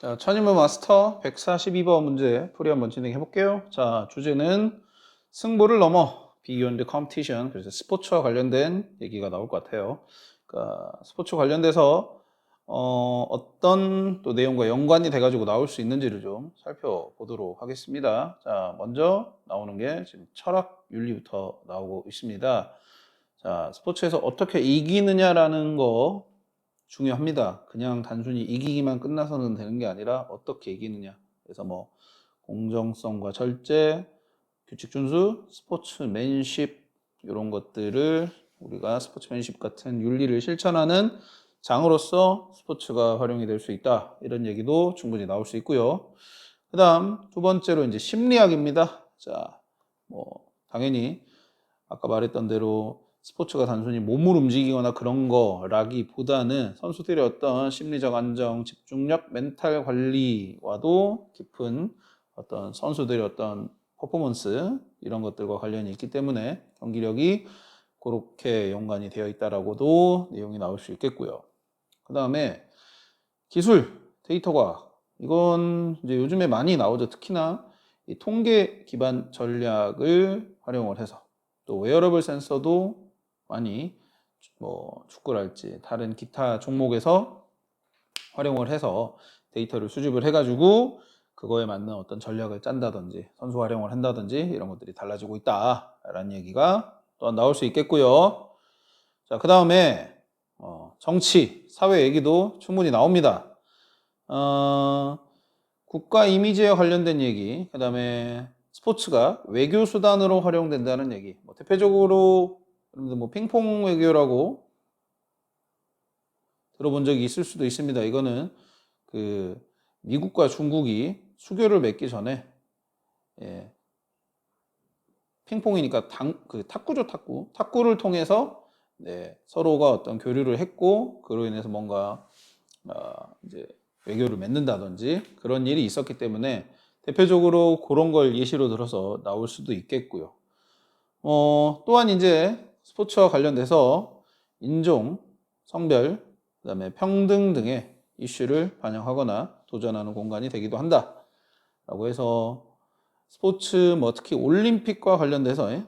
자, 천인문 마스터 142번 문제 풀이 한번 진행해 볼게요. 자, 주제는 승부를 넘어 Beyond Competition. 그래서 스포츠와 관련된 얘기가 나올 것 같아요. 그러니까 스포츠 관련돼서 어떤 또 내용과 연관이 돼가지고 나올 수 있는지를 좀 살펴보도록 하겠습니다. 자, 먼저 나오는 게 지금 철학 윤리부터 나오고 있습니다. 자, 스포츠에서 어떻게 이기느냐라는 거 중요합니다. 그냥 단순히 이기기만 끝나서는 되는 게 아니라 어떻게 이기느냐. 그래서 뭐 공정성과 절제, 규칙 준수, 스포츠맨십 이런 것들을 우리가 스포츠맨십 같은 윤리를 실천하는 장으로서 스포츠가 활용이 될 수 있다. 이런 얘기도 충분히 나올 수 있고요. 그다음 두 번째로 이제 심리학입니다. 자, 뭐 당연히 아까 말했던 대로 스포츠가 단순히 몸을 움직이거나 그런 거라기보다는 선수들의 어떤 심리적 안정, 집중력, 멘탈 관리와도 깊은 어떤 선수들의 어떤 퍼포먼스 이런 것들과 관련이 있기 때문에 경기력이 그렇게 연관이 되어 있다라고도 내용이 나올 수 있겠고요. 그 다음에 기술, 데이터 과학 이건 이제 요즘에 많이 나오죠. 특히나 이 통계 기반 전략을 활용을 해서 또 웨어러블 센서도 많이 뭐 축구랄지 다른 기타 종목에서 활용을 해서 데이터를 수집을 해가지고 그거에 맞는 어떤 전략을 짠다든지 선수 활용을 한다든지 이런 것들이 달라지고 있다라는 얘기가 또한 나올 수 있겠고요. 자, 그 다음에 정치, 사회 얘기도 충분히 나옵니다. 국가 이미지에 관련된 얘기, 그 다음에 스포츠가 외교 수단으로 활용된다는 얘기. 뭐 대표적으로 여러분들 뭐 핑퐁 외교라고 들어본 적이 있을 수도 있습니다. 이거는 그 미국과 중국이 수교를 맺기 전에 예, 핑퐁이니까 그 탁구죠, 탁구. 탁구를 통해서 네, 서로가 어떤 교류를 했고 그로 인해서 뭔가 이제 외교를 맺는다든지 그런 일이 있었기 때문에 대표적으로 그런 걸 예시로 들어서 나올 수도 있겠고요. 또한 이제 스포츠와 관련돼서 인종, 성별, 그다음에 평등 등의 이슈를 반영하거나 도전하는 공간이 되기도 한다라고 해서 스포츠 뭐 특히 올림픽과 관련돼서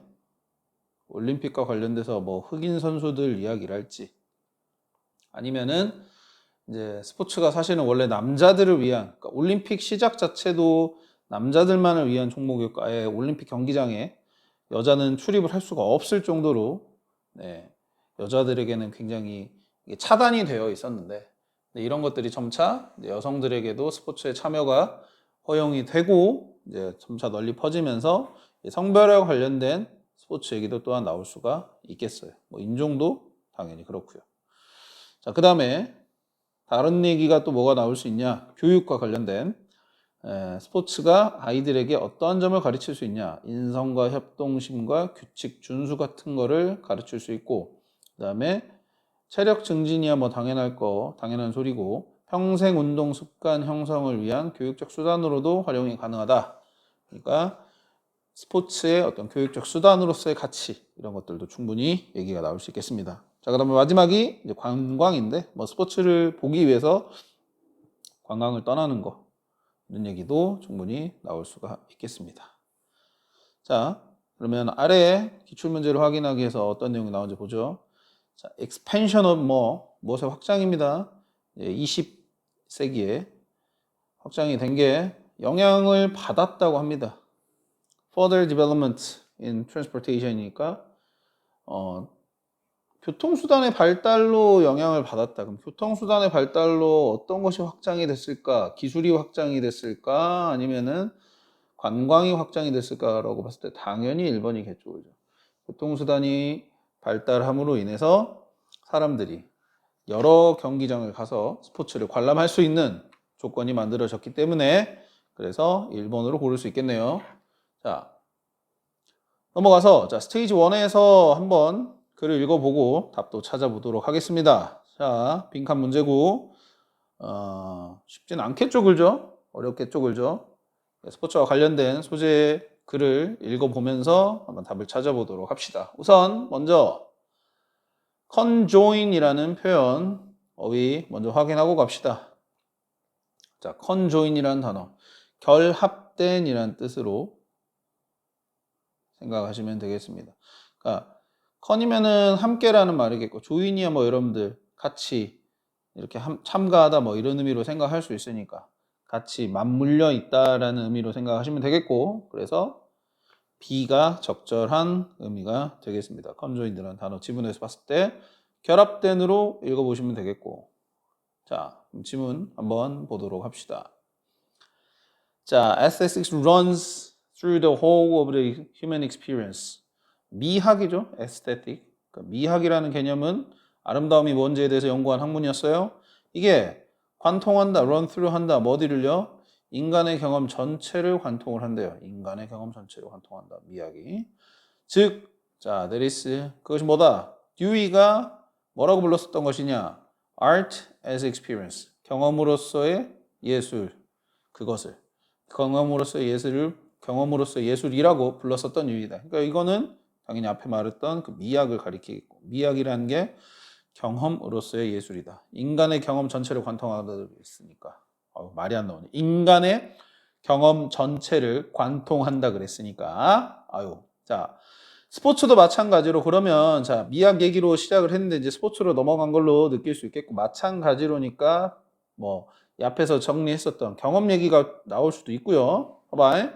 뭐 흑인 선수들 이야기를 할지 아니면은 이제 스포츠가 사실은 원래 남자들을 위한 그러니까 올림픽 시작 자체도 남자들만을 위한 종목이었고 아예 올림픽 경기장에 여자는 출입을 할 수가 없을 정도로 네, 여자들에게는 굉장히 차단이 되어 있었는데 이런 것들이 점차 여성들에게도 스포츠에 참여가 허용이 되고 이제 점차 널리 퍼지면서 성별에 관련된 스포츠 얘기도 또한 나올 수가 있겠어요. 뭐 인종도 당연히 그렇고요. 자, 그 다음에 다른 얘기가 또 뭐가 나올 수 있냐? 교육과 관련된 스포츠가 아이들에게 어떠한 점을 가르칠 수 있냐? 인성과 협동심과 규칙 준수 같은 거를 가르칠 수 있고 그 다음에 체력 증진이야 뭐 당연한 소리고 평생 운동 습관 형성을 위한 교육적 수단으로도 활용이 가능하다. 그러니까 스포츠의 어떤 교육적 수단으로서의 가치 이런 것들도 충분히 얘기가 나올 수 있겠습니다. 자, 그다음에 마지막이 이제 관광인데 뭐 스포츠를 보기 위해서 관광을 떠나는 거 이런 얘기도 충분히 나올 수가 있겠습니다. 자, 그러면 아래에 기출문제를 확인하기 위해서 어떤 내용이 나오는지 보죠. 자, expansion of 무엇의 확장입니다. 20세기에 확장이 된 게 영향을 받았다고 합니다. Further development in transportation이니까 교통수단의 발달로 영향을 받았다. 그럼 교통수단의 발달로 어떤 것이 확장이 됐을까? 기술이 확장이 됐을까? 아니면은 관광이 확장이 됐을까라고 봤을 때 당연히 1번이겠죠. 그죠? 교통수단이 발달함으로 인해서 사람들이 여러 경기장을 가서 스포츠를 관람할 수 있는 조건이 만들어졌기 때문에 그래서 1번으로 고를 수 있겠네요. 자, 넘어가서 자, 스테이지 1에서 한번 글을 읽어보고 답도 찾아보도록 하겠습니다. 자, 빈칸 문제고 쉽진 않겠죠, 그죠? 어렵겠죠, 그죠? 스포츠와 관련된 소재의 글을 읽어보면서 한번 답을 찾아보도록 합시다. 우선 먼저 conjoin이라는 표현 어휘 먼저 확인하고 갑시다. 자, conjoin이라는 단어, 결합된이라는 뜻으로 생각하시면 되겠습니다. 그러니까 con이면은 함께라는 말이겠고, join이야 뭐 여러분들 같이 이렇게 참가하다 뭐 이런 의미로 생각할 수 있으니까 같이 맞물려 있다라는 의미로 생각하시면 되겠고, 그래서 B가 적절한 의미가 되겠습니다. conjoined라는 단어 지문에서 봤을 때 결합된으로 읽어보시면 되겠고. 자, 그럼 지문 한번 보도록 합시다. 자, aesthetics runs through the whole of the human experience. 미학이죠, aesthetic. 그러니까 미학이라는 개념은 아름다움이 뭔지에 대해서 연구한 학문이었어요. 이게 관통한다, run through 한다, 뭐 어디를요? 인간의 경험 전체를 관통을 한대요. 인간의 경험 전체를 관통한다, 미학이. 즉, 자, there is, 그것이 뭐다? 듀이가 뭐라고 불렀었던 것이냐? Art as experience. 경험으로서의 예술. 그것을. 경험으로서의 예술을 경험으로서의 예술이라고 불렀었던 유의다. 그러니까 이거는 당연히 앞에 말했던 그 미학을 가리키겠고, 미학이라는 게 경험으로서의 예술이다. 인간의 경험 전체를 관통하다 그랬으니까. 말이 안 나오네. 인간의 경험 전체를 관통한다 그랬으니까. 자, 스포츠도 마찬가지로 그러면 자, 미학 얘기로 시작을 했는데 이제 스포츠로 넘어간 걸로 느낄 수 있겠고, 마찬가지로니까 뭐 이 앞에서 정리했었던 경험 얘기가 나올 수도 있고요. 봐봐.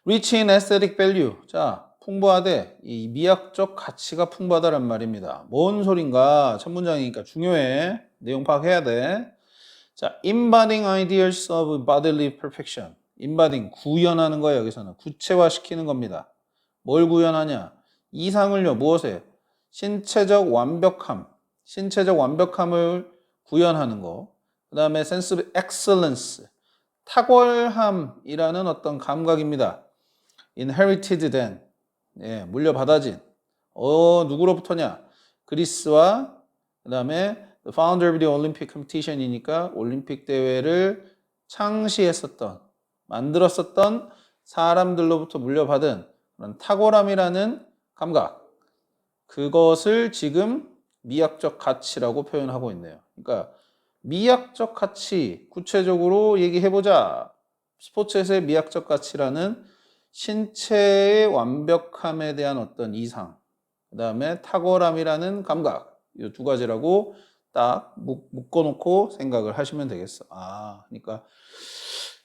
Rich in aesthetic value. 자, 풍부하되 이 미학적 가치가 풍부하다란 말입니다. 뭔 소린가? 첫 문장이니까 중요해. 내용 파악해야 돼. 자, embodying ideas of bodily perfection. embodying, 구현하는 거예요. 여기서는 구체화시키는 겁니다. 뭘 구현하냐? 이상을요. 무엇에? 신체적 완벽함. 신체적 완벽함을 구현하는 거. 그 다음에 sense of excellence. 탁월함이라는 어떤 감각입니다. inherited then. 예, 물려받아진. 누구로부터냐? 그리스와 그 다음에 the founder of the Olympic competition이니까 올림픽 대회를 창시했었던, 만들었었던 사람들로부터 물려받은 그런 탁월함이라는 감각. 그것을 지금 미학적 가치라고 표현하고 있네요. 그러니까 미학적 가치 구체적으로 얘기해보자. 스포츠에서의 미학적 가치라는 신체의 완벽함에 대한 어떤 이상, 그 다음에 탁월함이라는 감각, 이 두 가지라고 딱 묶어놓고 생각을 하시면 되겠어. 그러니까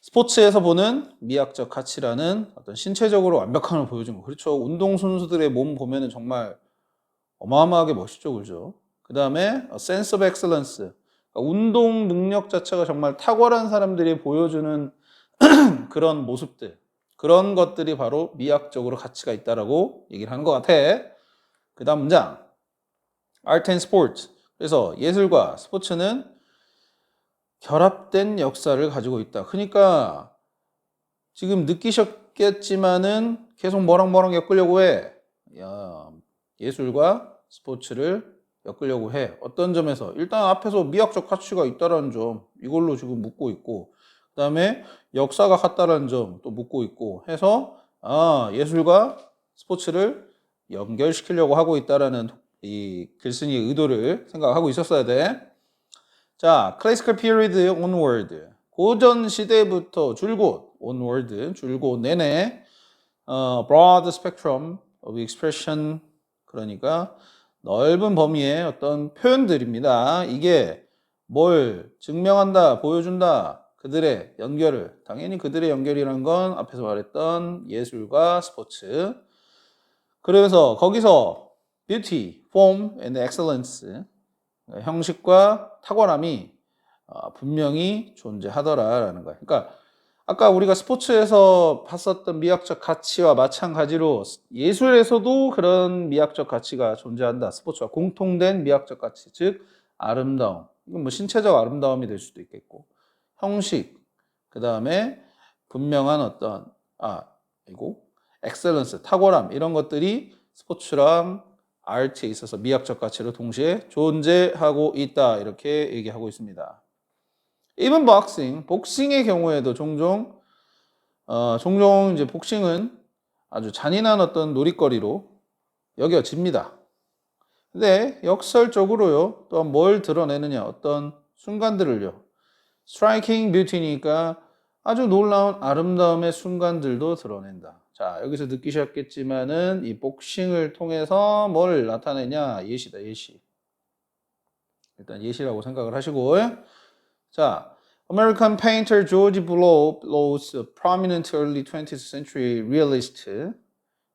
스포츠에서 보는 미학적 가치라는 어떤 신체적으로 완벽함을 보여준 거. 그렇죠. 운동선수들의 몸 보면은 정말 어마어마하게 멋있죠. 그죠? 그 다음에 sense of excellence. 그러니까 운동 능력 자체가 정말 탁월한 사람들이 보여주는 그런 모습들. 그런 것들이 바로 미학적으로 가치가 있다라고 얘기를 하는 것 같아. 그 다음 문장. Art and Sport. 그래서 예술과 스포츠는 결합된 역사를 가지고 있다. 그러니까 지금 느끼셨겠지만은 계속 뭐랑 엮으려고 해. 예술과 스포츠를 엮으려고 해. 어떤 점에서? 일단 앞에서 미학적 가치가 있다는 점, 이걸로 지금 묻고 있고, 그 다음에 역사가 같다는 점 또 묻고 있고 해서 예술과 스포츠를 연결시키려고 하고 있다라는 이 글쓴이의 의도를 생각하고 있었어야 돼. 자, classical period onward. 고전 시대부터 줄곧 onward, 줄곧 내내 broad spectrum of expression, 그러니까 넓은 범위의 어떤 표현들입니다. 이게 뭘 증명한다, 보여준다. 그들의 연결을, 당연히 그들의 연결이란 건 앞에서 말했던 예술과 스포츠. 그래서 거기서 beauty, form and excellence, 형식과 탁월함이 분명히 존재하더라라는 거예요. 그러니까 아까 우리가 스포츠에서 봤었던 미학적 가치와 마찬가지로 예술에서도 그런 미학적 가치가 존재한다. 스포츠와 공통된 미학적 가치, 즉 아름다움. 이건 뭐 신체적 아름다움이 될 수도 있겠고, 형식, 그 다음에 분명한 어떤 엑셀런스, 탁월함 이런 것들이 스포츠랑 아트에 있어서 미학적 가치로 동시에 존재하고 있다. 이렇게 얘기하고 있습니다. even boxing, 복싱의 경우에도 종종 이제 복싱은 아주 잔인한 어떤 놀이거리로 여겨집니다. 근데 역설적으로요, 또 뭘 드러내느냐, 어떤 순간들을요, striking beauty니까 아주 놀라운 아름다움의 순간들도 드러낸다. 자, 여기서 느끼셨겠지만은 이 복싱을 통해서 뭘 나타내냐? 예시다, 예시. 일단 예시라고 생각을 하시고. 자, American painter George Bellows, a prominent early 20th century realist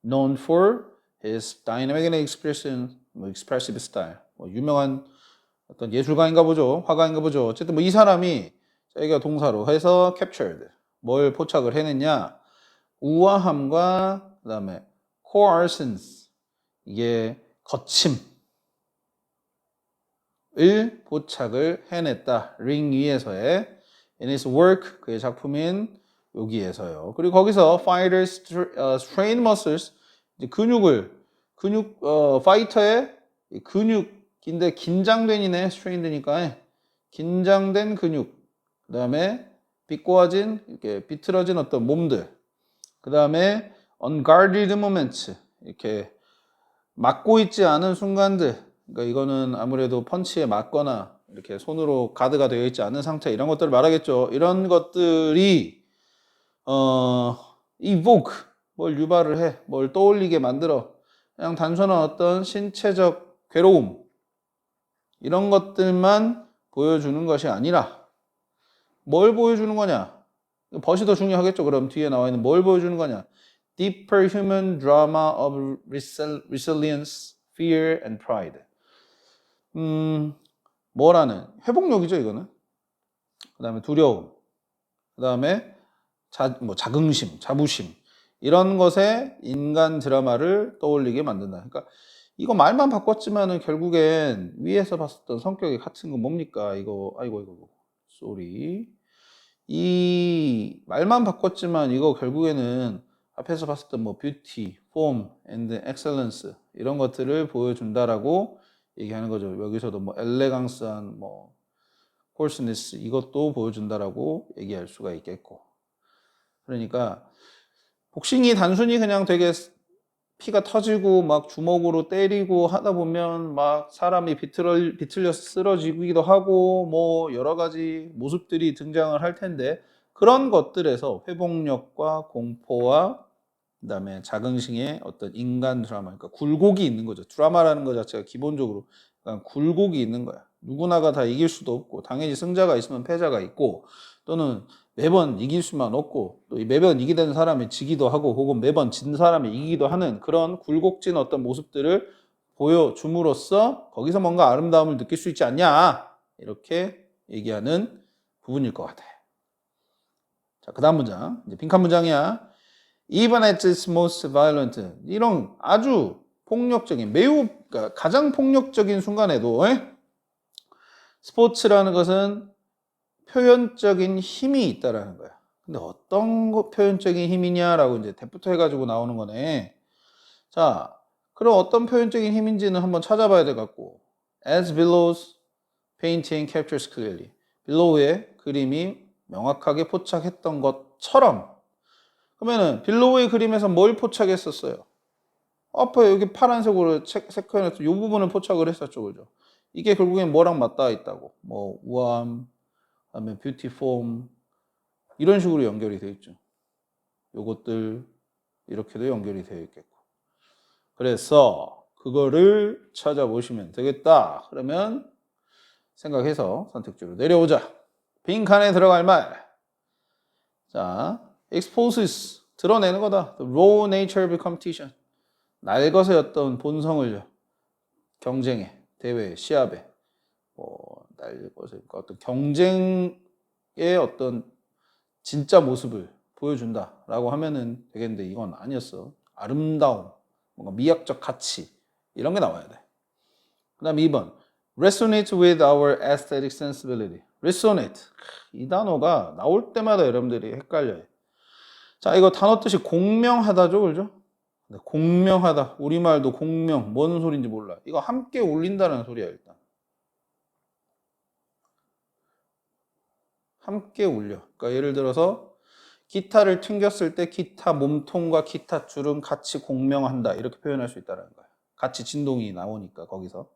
known for his dynamic and expressive style. 유명한 어떤 예술가인가 보죠. 화가인가 보죠. 어쨌든 이 사람이 자기가 동사로 해서 captured. 뭘 포착을 해냈냐? 우아함과 그다음에 coarseness. 이게 거침을 포착을 해냈다. 링 위에서의 in his work 그의 작품인 여기에서요. 그리고 거기서 fighters strain muscles 파이터의 근육인데 긴장된이네 strained니까 긴장된 근육. 그다음에 비꼬아진 이렇게 비틀어진 어떤 몸들. 그다음에 unguarded moments 이렇게 막고 있지 않은 순간들. 그러니까 이거는 아무래도 펀치에 맞거나 이렇게 손으로 가드가 되어 있지 않은 상태 이런 것들을 말하겠죠. 이런 것들이 evoke 뭘 유발을 해, 뭘 떠올리게 만들어. 그냥 단순한 어떤 신체적 괴로움 이런 것들만 보여주는 것이 아니라 뭘 보여주는 거냐? 벗이 더 중요하겠죠. 그럼 뒤에 나와 있는 뭘 보여주는 거냐? Deeper human drama of resilience, fear, and pride. 뭐라는 회복력이죠, 이거는. 그 다음에 두려움, 그 다음에 자긍심, 자부심 이런 것에 인간 드라마를 떠올리게 만든다. 그러니까 이거 말만 바꿨지만은 결국엔 위에서 봤었던 성격이 같은 건 뭡니까? 아이고, 쏘리. 이 말만 바꿨지만 이거 결국에는 앞에서 봤었던 뷰티, 폼, and excellence 이런 것들을 보여준다라고 얘기하는 거죠. 여기서도 엘레강스한 콜스니스 이것도 보여준다라고 얘기할 수가 있겠고. 그러니까 복싱이 단순히 그냥 되게 피가 터지고 막 주먹으로 때리고 하다 보면 막 사람이 비틀려 쓰러지기도 하고 여러 가지 모습들이 등장을 할 텐데 그런 것들에서 회복력과 공포와 그다음에 자긍심의 어떤 인간 드라마, 그러니까 굴곡이 있는 거죠. 드라마라는 것 자체가 기본적으로 굴곡이 있는 거야. 누구나가 다 이길 수도 없고 당연히 승자가 있으면 패자가 있고 또는 매번 이길 수만 없고 또 매번 이기는 사람이 지기도 하고 혹은 매번 진 사람이 이기기도 하는 그런 굴곡진 어떤 모습들을 보여줌으로써 거기서 뭔가 아름다움을 느낄 수 있지 않냐 이렇게 얘기하는 부분일 것 같아요. 자, 그 다음 문장 이제 빈칸 문장이야. Even at its most violent 이런 아주 폭력적인 그러니까 가장 폭력적인 순간에도 스포츠라는 것은 표현적인 힘이 있다라는 거야. 근데 어떤 표현적인 힘이냐라고 이제 대부터 해가지고 나오는 거네. 자, 그럼 어떤 표현적인 힘인지는 한번 찾아봐야 될 것 같고. As Bellows painting captures clearly. 빌로우의 그림이 명확하게 포착했던 것처럼. 그러면은 빌로우의 그림에서 뭘 포착했었어요? 앞에 여기 파란색으로 색깔에서 이 부분을 포착을 했었죠, 그죠? 이게 결국엔 뭐랑 맞닿아 있다고. 우아함, 그다음에 뷰티 폼 이런 식으로 연결이 되어 있죠. 요것들 이렇게도 연결이 되어 있겠고. 그래서 그거를 찾아보시면 되겠다. 그러면 생각해서 선택지로 내려오자. 빈칸에 들어갈 말. 자, exposes 드러내는 거다. The raw nature of competition. 날것의 어떤 본성을요. 경쟁에, 대회에, 시합에 날것의 어떤 경쟁의 어떤 진짜 모습을 보여준다라고 하면은 되겠는데 이건 아니었어. 아름다움, 뭔가 미학적 가치 이런 게 나와야 돼. 그 다음 2번 resonate with our aesthetic sensibility. resonate 이 단어가 나올 때마다 여러분들이 헷갈려요. 자, 이거 단어 뜻이 공명하다죠, 그죠? 공명하다. 우리말도 공명 뭔 소리인지 몰라. 이거 함께 울린다는 소리야. 일단 함께 울려. 그러니까 예를 들어서 기타를 튕겼을 때 기타 몸통과 기타 줄은 같이 공명한다 이렇게 표현할 수 있다는 거야. 같이 진동이 나오니까 거기서.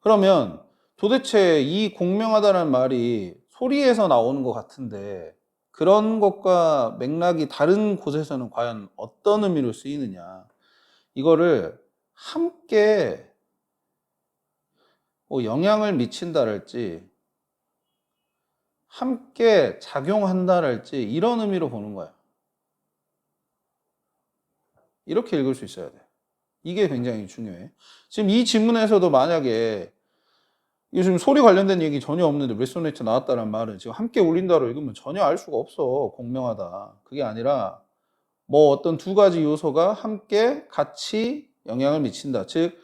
그러면 도대체 이 공명하다는 말이 소리에서 나오는 것 같은데 그런 것과 맥락이 다른 곳에서는 과연 어떤 의미로 쓰이느냐. 이거를 함께 뭐 영향을 미친다랄지 함께 작용한다랄지 이런 의미로 보는 거야. 이렇게 읽을 수 있어야 돼. 이게 굉장히 중요해. 지금 이 지문에서도 만약에 이게 지금 소리 관련된 얘기 전혀 없는데 레소네이터 나왔다는 말은 지금 함께 울린다로 읽으면 전혀 알 수가 없어. 공명하다. 그게 아니라 뭐 어떤 두 가지 요소가 함께 같이 영향을 미친다. 즉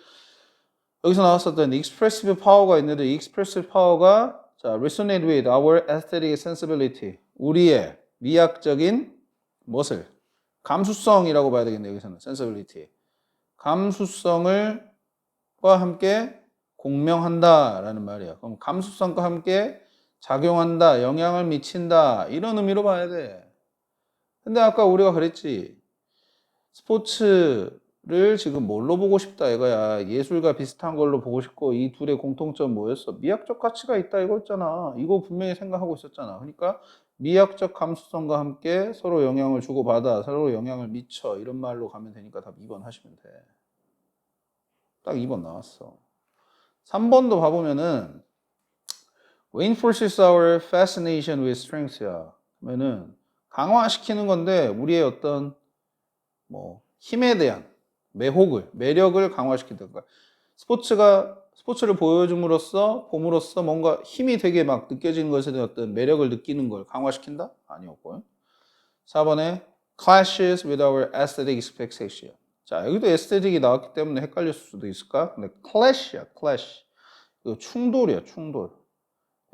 여기서 나왔었던 expressive power가 있는데 이 expressive power가 자, resonate with our aesthetic sensibility. 우리의 미학적인 무엇을? 감수성이라고 봐야 되겠네요. 여기서는 sensibility. 감수성을 과 함께 공명한다라는 말이야. 그럼 감수성과 함께 작용한다, 영향을 미친다 이런 의미로 봐야 돼. 근데 아까 우리가 그랬지. 스포츠를 지금 뭘로 보고 싶다 이거야. 예술과 비슷한 걸로 보고 싶고 이 둘의 공통점 뭐였어? 미학적 가치가 있다 이거였잖아. 이거 분명히 생각하고 있었잖아. 그러니까 미학적 감수성과 함께 서로 영향을 주고받아, 서로 영향을 미쳐 이런 말로 가면 되니까 답 2번 하시면 돼. 딱 2번 나왔어. 3번도 봐보면은 reinforces our fascination with strength야. 그러면은 강화시키는 건데 우리의 어떤 뭐 힘에 대한 매력을 강화시킨다. 그러니까 스포츠를 보여줌으로써 봄으로써 뭔가 힘이 되게 막 느껴지는 것에 대한 어떤 매력을 느끼는 걸 강화시킨다? 아니었고요. 4번에 clashes with our aesthetic expectation. 자, 여기도 에스테틱이 나왔기 때문에 헷갈릴 수도 있을까? 근데 clash야, clash. 이거 충돌이야, 충돌.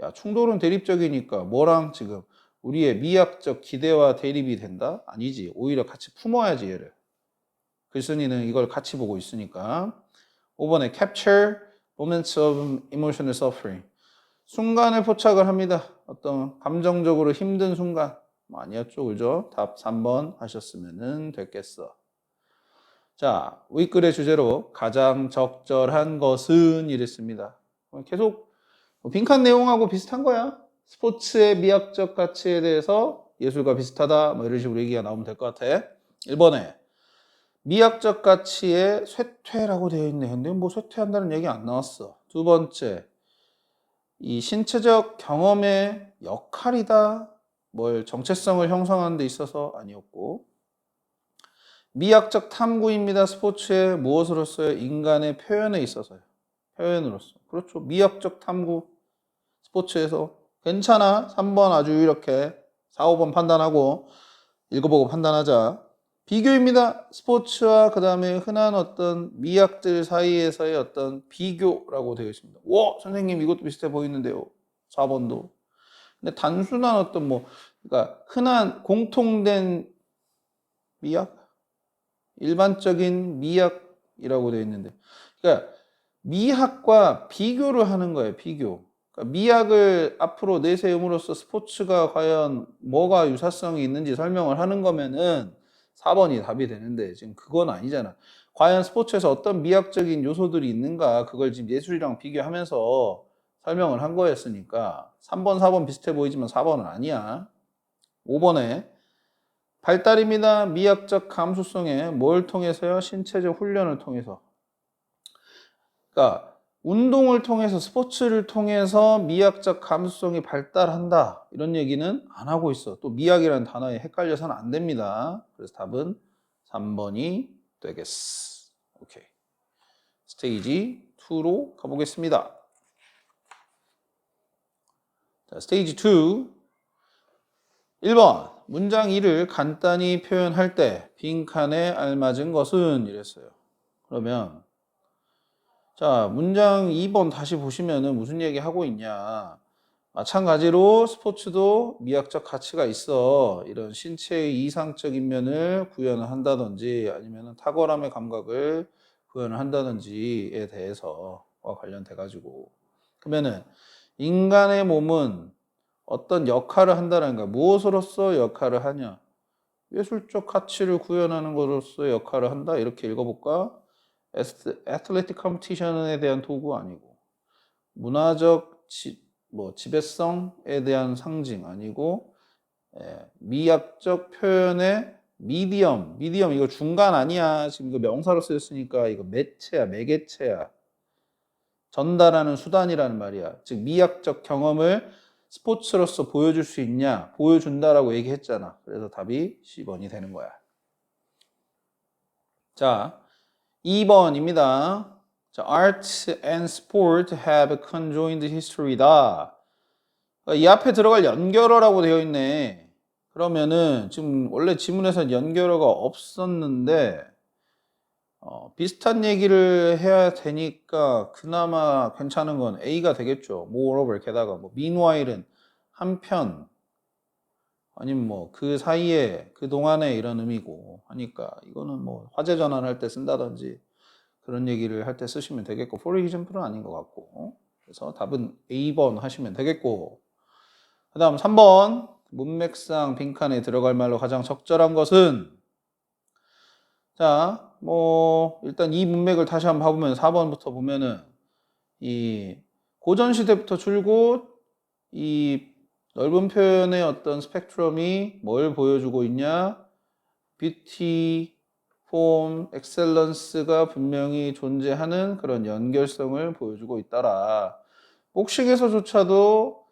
야, 충돌은 대립적이니까 뭐랑 지금 우리의 미학적 기대와 대립이 된다? 아니지. 오히려 같이 품어야지, 얘를. 글쓴이는 이걸 같이 보고 있으니까. 5번에 capture moments of emotional suffering. 순간을 포착을 합니다. 어떤 감정적으로 힘든 순간. 아니었죠, 그죠? 답 3번 하셨으면 됐겠어. 자, 윗글의 주제로 가장 적절한 것은 이랬습니다. 계속 빈칸 내용하고 비슷한 거야. 스포츠의 미학적 가치에 대해서 예술과 비슷하다. 뭐 이런 식으로 얘기가 나오면 될 것 같아. 1번에 미학적 가치의 쇠퇴라고 되어 있네. 근데 뭐 쇠퇴한다는 얘기 안 나왔어. 2번째, 이 신체적 경험의 역할이다. 뭘 정체성을 형성하는 데 있어서 아니었고. 미학적 탐구입니다. 스포츠의 무엇으로서요? 인간의 표현에 있어서요. 표현으로서. 그렇죠. 미학적 탐구. 스포츠에서. 괜찮아. 3번 아주 이렇게 4, 5번 판단하고 읽어보고 판단하자. 비교입니다. 스포츠와 그 다음에 흔한 어떤 미학들 사이에서의 어떤 비교라고 되어 있습니다. 와, 선생님 이것도 비슷해 보이는데요. 4번도. 근데 단순한 어떤 뭐, 그러니까 흔한 공통된 미학? 일반적인 미학이라고 되어 있는데. 그러니까 미학과 비교를 하는 거예요. 비교. 그러니까 미학을 앞으로 내세움으로써 스포츠가 과연 뭐가 유사성이 있는지 설명을 하는 거면은 4번이 답이 되는데 지금 그건 아니잖아. 과연 스포츠에서 어떤 미학적인 요소들이 있는가 그걸 지금 예술이랑 비교하면서 설명을 한 거였으니까 3번, 4번 비슷해 보이지만 4번은 아니야. 5번에 발달입니다. 미학적 감수성에 뭘 통해서요? 신체적 훈련을 통해서. 그러니까 운동을 통해서 스포츠를 통해서 미학적 감수성이 발달한다. 이런 얘기는 안 하고 있어. 또 미학이라는 단어에 헷갈려서는 안 됩니다. 그래서 답은 3번이 되겠어. 오케이. 스테이지 2로 가보겠습니다. 자, 스테이지 2. 1번. 문장 1을 간단히 표현할 때 빈칸에 알맞은 것은 이랬어요. 그러면 자, 문장 2번 다시 보시면은 무슨 얘기 하고 있냐. 마찬가지로 스포츠도 미학적 가치가 있어. 이런 신체의 이상적인 면을 구현을 한다든지 아니면 탁월함의 감각을 구현을 한다든지에 대해서와 관련돼 가지고 그러면은 인간의 몸은 어떤 역할을 한다는 거 무엇으로서 역할을 하냐. 예술적 가치를 구현하는 것으로서 역할을 한다. 이렇게 읽어볼까? 애틀레틱 컴피티션에 대한 도구 아니고 문화적 뭐 지배성에 대한 상징 아니고 미학적 표현의 미디엄 이거 중간 아니야. 지금 이거 명사로 쓰였으니까 이거 매체야, 매개체야. 전달하는 수단이라는 말이야. 즉 미학적 경험을 스포츠로서 보여줄 수 있냐? 보여준다라고 얘기했잖아. 그래서 답이 10번이 되는 거야. 자, 2번입니다. 자, Art and sport have conjoined history다. 이 앞에 들어갈 연결어라고 되어 있네. 그러면은 지금 원래 지문에서는 연결어가 없었는데 비슷한 얘기를 해야 되니까 그나마 괜찮은 건 A가 되겠죠. moreover 게다가 뭐 meanwhile은 한편 아니면 뭐 그 사이에 그 동안에 이런 의미고 하니까 이거는 뭐 화제 전환할 때 쓴다든지 그런 얘기를 할 때 쓰시면 되겠고 for example은 아닌 것 같고 그래서 답은 A번 하시면 되겠고 그 다음 3번 문맥상 빈칸에 들어갈 말로 가장 적절한 것은 자, 뭐 일단 이 문맥을 다시 한번 봐보면 4번부터 보면은 이 고전시대부터 줄곧 이 넓은 표현의 어떤 스펙트럼이 뭘 보여주고 있냐 뷰티, 폼, 엑셀런스가 분명히 존재하는 그런 연결성을 보여주고 있더라. 복식에서조차도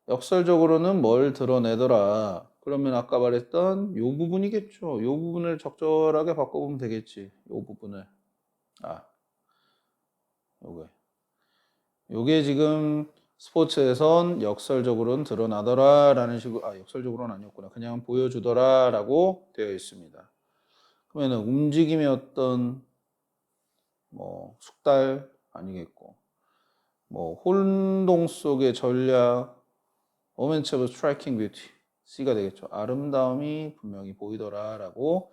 역설적으로는 뭘 드러내더라. 그러면 아까 말했던 요 부분이겠죠. 요 부분을 적절하게 바꿔보면 되겠지. 요 부분을. 요게 지금 스포츠에선 역설적으로는 드러나더라 라는 식으로 역설적으로는 아니었구나. 그냥 보여주더라 라고 되어 있습니다. 그러면 움직임의 어떤 뭐 숙달 아니겠고 뭐 혼동 속의 전략 Moments of striking beauty C가 되겠죠. 아름다움이 분명히 보이더라 라고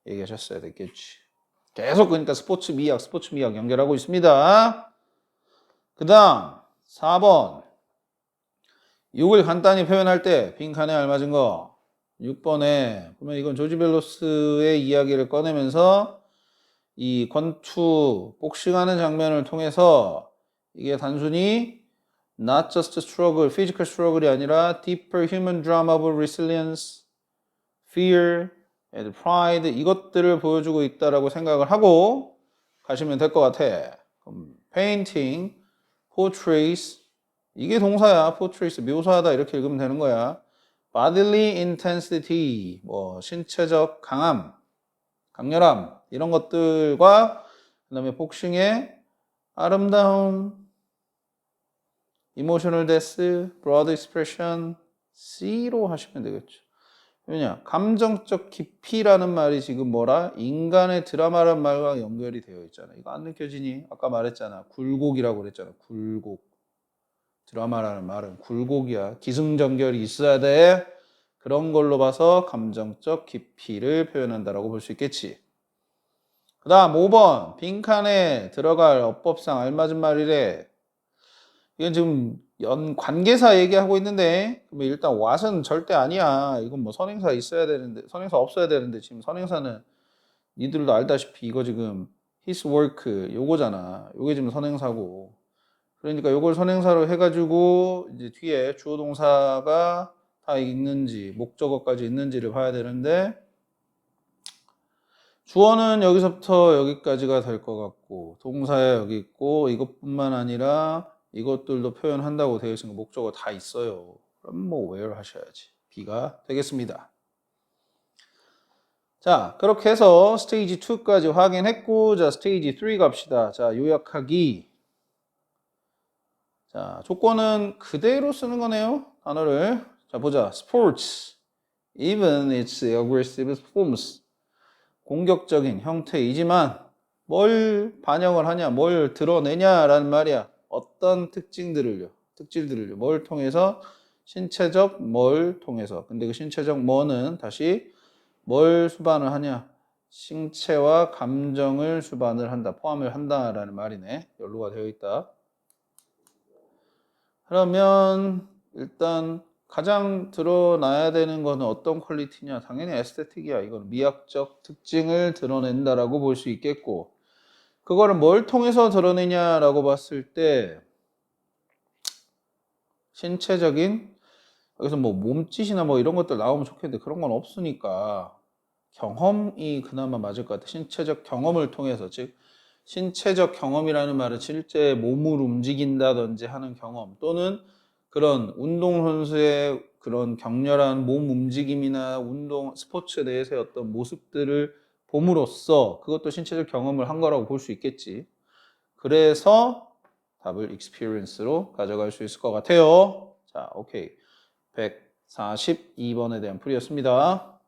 얘기하셨어야 됐겠지. 계속 그러니까 스포츠 미학 연결하고 있습니다. 그 다음 4번 6을 간단히 표현할 때 빈칸에 알맞은 거 6번에 보면 이건 조지 벨로스의 이야기를 꺼내면서 이 권투 복싱하는 장면을 통해서 이게 단순히 not just struggle, physical struggle이 아니라 deeper human drama of resilience, fear, and pride 이것들을 보여주고 있다라고 생각을 하고 가시면 될 것 같아. painting, portrays 이게 동사야. portrays 묘사하다 이렇게 읽으면 되는 거야. bodily intensity 뭐 신체적 강함, 강렬함 이런 것들과 그 다음에 복싱의 아름다움 emotional depth, broad expression C로 하시면 되겠죠. 왜냐? 감정적 깊이라는 말이 지금 뭐라? 인간의 드라마란 말과 연결이 되어 있잖아. 이거 안 느껴지니? 아까 말했잖아. 굴곡이라고 그랬잖아. 굴곡. 드라마라는 말은 굴곡이야. 기승전결이 있어야 돼. 그런 걸로 봐서 감정적 깊이를 표현한다라고 볼 수 있겠지. 그 다음 5번 빈칸에 들어갈 어법상 알맞은 말이래. 이건 지금 관계사 얘기하고 있는데 일단 what은 절대 아니야. 이건 뭐 선행사 있어야 되는데 선행사 없어야 되는데 지금 선행사는 니들도 알다시피 이거 지금 his work 요거잖아. 요게 지금 선행사고 그러니까 요걸 선행사로 해가지고 이제 뒤에 주어 동사가 다 있는지 목적어까지 있는지를 봐야 되는데 주어는 여기서부터 여기까지가 될 것 같고 동사야 여기 있고 이것뿐만 아니라 이것들도 표현한다고 되어 있으니까 목적어 다 있어요. 그럼 뭐 where 하셔야지. B가 되겠습니다. 자 그렇게 해서 스테이지 2까지 확인했고 자 스테이지 3 갑시다. 자 요약하기. 자 조건은 그대로 쓰는 거네요. 단어를. 자 보자. Sports even its aggressive forms 공격적인 형태이지만 뭘 반영을 하냐, 뭘 드러내냐라는 말이야. 어떤 특징들을요, 뭘 통해서 신체적 뭘 통해서. 근데 그 신체적 뭐는 다시 뭘 수반을 하냐, 신체와 감정을 수반을 한다, 포함을 한다라는 말이네. 연루가 되어 있다. 그러면 일단 가장 드러나야 되는 거는 어떤 퀄리티냐? 당연히 에스테틱이야. 이건 미학적 특징을 드러낸다라고 볼 수 있겠고 그거를 뭘 통해서 드러내냐라고 봤을 때 신체적인 여기서 뭐 몸짓이나 뭐 이런 것들 나오면 좋겠는데 그런 건 없으니까 경험이 그나마 맞을 것 같아. 신체적 경험을 통해서, 즉 신체적 경험이라는 말은 실제 몸을 움직인다든지 하는 경험 또는 그런 운동선수의 그런 격렬한 몸 움직임이나 운동 스포츠 내에서의 어떤 모습들을 봄으로써 그것도 신체적 경험을 한 거라고 볼 수 있겠지. 그래서 답을 experience로 가져갈 수 있을 것 같아요. 자, 오케이. 142번에 대한 풀이였습니다.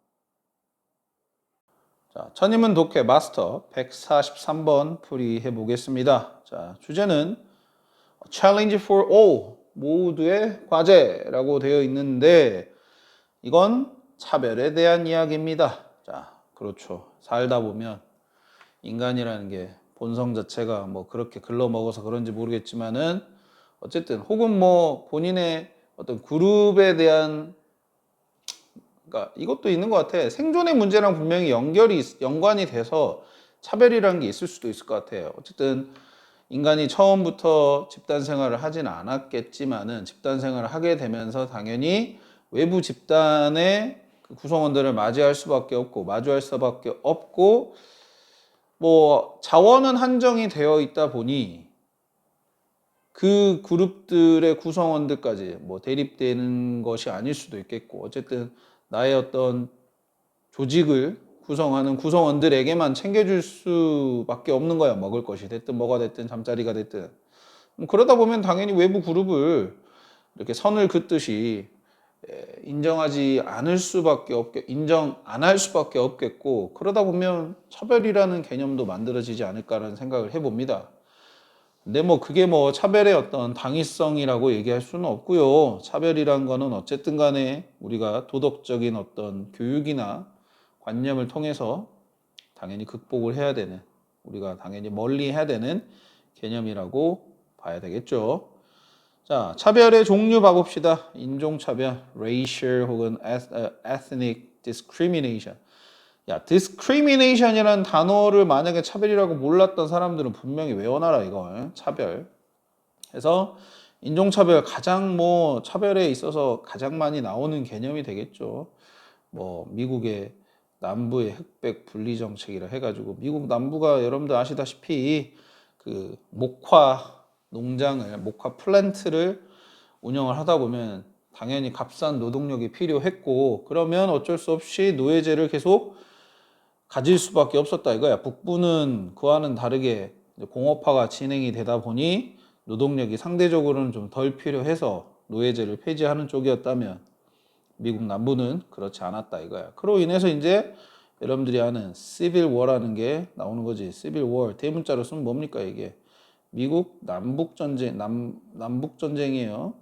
자, 천인문 독해 마스터 143번 풀이해 보겠습니다. 자, 주제는 challenge for all, 모두의 과제라고 되어 있는데 이건 차별에 대한 이야기입니다. 자, 그렇죠. 살다 보면 인간이라는 게 본성 자체가 뭐 그렇게 글러먹어서 그런지 모르겠지만은 어쨌든 혹은 뭐 본인의 어떤 그룹에 대한 그러니까 이것도 있는 것 같아. 생존의 문제랑 분명히 연관이 돼서 차별이라는 게 있을 수도 있을 것 같아요. 어쨌든 인간이 처음부터 집단 생활을 하진 않았겠지만은 집단 생활을 하게 되면서 당연히 외부 집단의 그 구성원들을 맞이할 수밖에 없고 마주할 수밖에 없고 뭐 자원은 한정이 되어 있다 보니 그 그룹들의 구성원들까지 뭐 대립되는 것이 아닐 수도 있겠고 어쨌든 나의 어떤 조직을 구성하는 구성원들에게만 챙겨줄 수밖에 없는 거야. 먹을 것이 됐든 뭐가 됐든 잠자리가 됐든 그러다 보면 당연히 외부 그룹을 이렇게 선을 긋듯이 인정하지 않을 수밖에 인정 안 할 수밖에 없겠고 그러다 보면 차별이라는 개념도 만들어지지 않을까라는 생각을 해봅니다. 근데 뭐 그게 뭐 차별의 어떤 당위성이라고 얘기할 수는 없고요. 차별이란 거는 어쨌든 간에 우리가 도덕적인 어떤 교육이나 관념을 통해서 당연히 극복을 해야 되는 우리가 당연히 멀리 해야 되는 개념이라고 봐야 되겠죠. 자, 차별의 종류 봐봅시다. 인종차별, racial 혹은 ethnic discrimination. 야, discrimination이라는 단어를 만약에 차별이라고 몰랐던 사람들은 분명히 외워놔라 이거. 차별. 그래서 인종차별 가장 뭐 차별에 있어서 가장 많이 나오는 개념이 되겠죠. 뭐 미국의 남부의 흑백 분리 정책이라 해가지고 미국 남부가 여러분들 아시다시피 그 목화 농장을 목화 플랜트를 운영을 하다 보면 당연히 값싼 노동력이 필요했고 그러면 어쩔 수 없이 노예제를 계속 가질 수밖에 없었다 이거야. 북부는 그와는 다르게 공업화가 진행이 되다 보니 노동력이 상대적으로는 좀 덜 필요해서 노예제를 폐지하는 쪽이었다면 미국 남부는 그렇지 않았다 이거야. 그로 인해서 이제 여러분들이 아는 시빌 워라는 게 나오는 거지. 시빌 워 대문자로 쓰면 뭡니까 이게? 미국 남북 전쟁 남북 전쟁이에요.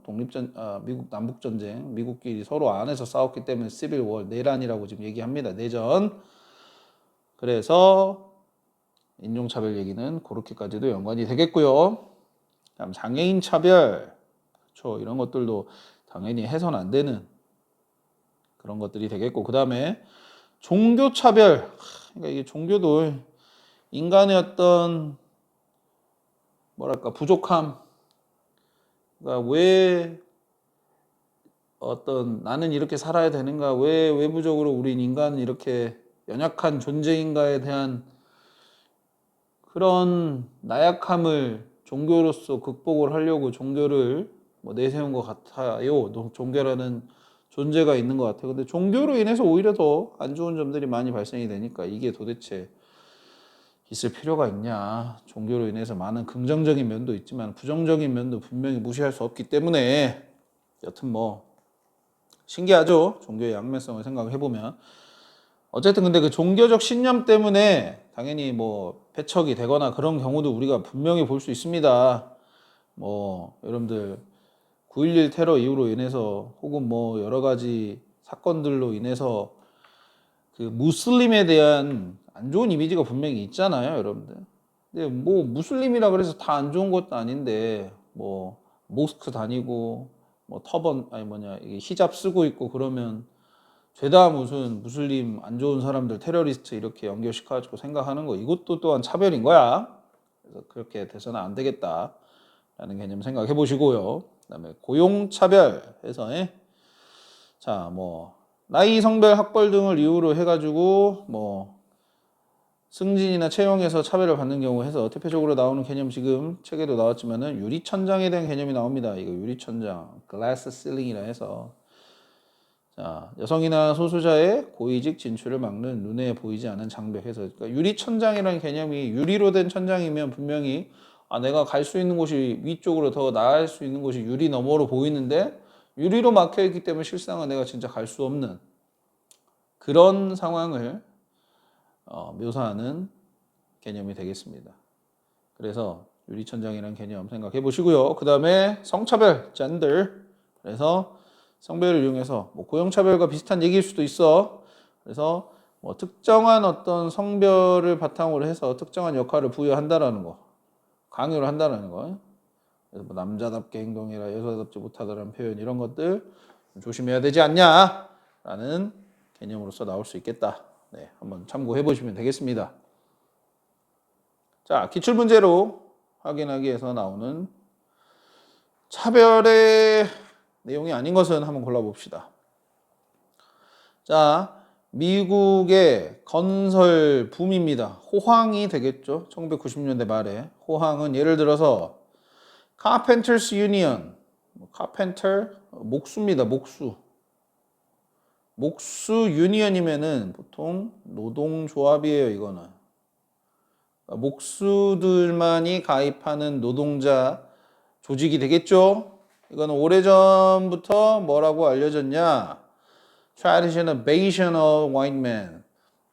미국 남북 전쟁. 미국끼리 서로 안에서 싸웠기 때문에 시빌 워 내란이라고 지금 얘기합니다. 내전. 그래서 인종차별 얘기는 그렇게까지도 연관이 되겠고요. 다음 장애인 차별, 그렇죠. 이런 것들도 당연히 해서는 안 되는 그런 것들이 되겠고 그 다음에 종교차별. 그러니까 이게 종교도 인간의 어떤 뭐랄까 부족함. 그러니까 왜 어떤 나는 이렇게 살아야 되는가? 왜 외부적으로 우린 인간은 이렇게 연약한 존재인가에 대한 그런 나약함을 종교로서 극복을 하려고 종교를 뭐 내세운 것 같아요. 종교라는 존재가 있는 것 같아요. 근데 종교로 인해서 오히려 더 안 좋은 점들이 많이 발생이 되니까 이게 도대체 있을 필요가 있냐. 종교로 인해서 많은 긍정적인 면도 있지만 부정적인 면도 분명히 무시할 수 없기 때문에 여튼 뭐 신기하죠. 종교의 양면성을 생각을 해보면. 어쨌든 근데 그 종교적 신념 때문에 당연히 뭐 패척이 되거나 그런 경우도 우리가 분명히 볼 수 있습니다. 뭐 여러분들 9.11 테러 이후로 인해서 혹은 뭐 여러 가지 사건들로 인해서 그 무슬림에 대한 안 좋은 이미지가 분명히 있잖아요, 여러분들. 근데 뭐 무슬림이라 그래서 다 안 좋은 것도 아닌데 뭐 모스크 다니고 뭐 터번 아니 뭐냐 이게 히잡 쓰고 있고 그러면 죄다 무슨 무슬림 안 좋은 사람들 테러리스트 이렇게 연결시켜가지고 생각하는 거 이것도 또한 차별인 거야. 그래서 그렇게 돼서는 안 되겠다라는 개념 생각해 보시고요. 그다음에 고용차별 해서 자, 뭐 나이, 성별, 학벌 등을 이유로 해가지고 뭐 승진이나 채용에서 차별을 받는 경우 해서 대표적으로 나오는 개념 지금 책에도 나왔지만은 유리천장에 대한 개념이 나옵니다. 이거 유리천장, glass ceiling이라 해서 자, 여성이나 소수자의 고위직 진출을 막는 눈에 보이지 않는 장벽에서 그러니까 유리천장이라는 개념이 유리로 된 천장이면 분명히 내가 갈 수 있는 곳이 위쪽으로 더 나갈 수 있는 곳이 유리 너머로 보이는데 유리로 막혀 있기 때문에 실상은 내가 진짜 갈 수 없는 그런 상황을 묘사하는 개념이 되겠습니다. 그래서 유리천장이라는 개념 생각해 보시고요. 그 다음에 성차별, gender. 그래서 성별을 이용해서 뭐 고용차별과 비슷한 얘기일 수도 있어. 그래서 뭐 특정한 어떤 성별을 바탕으로 해서 특정한 역할을 부여한다라는 거, 강요를 한다라는 거. 그래서 뭐 남자답게 행동해라, 여자답지 못하다라는 표현 이런 것들 조심해야 되지 않냐라는 개념으로서 나올 수 있겠다. 네, 한번 참고해 보시면 되겠습니다. 자, 기출문제로 확인하기 위해서 나오는 차별의 내용이 아닌 것은 한번 골라봅시다. 자, 미국의 건설 붐입니다. 호황이 되겠죠. 1990년대 말에. 호황은 예를 들어서 Carpenters Union, Carpenter, 목수입니다. 목수. 목수 유니언이면은 보통 노동조합이에요, 이거는. 목수들만이 가입하는 노동자 조직이 되겠죠? 이거는 오래전부터 뭐라고 알려졌냐? Traditional white man.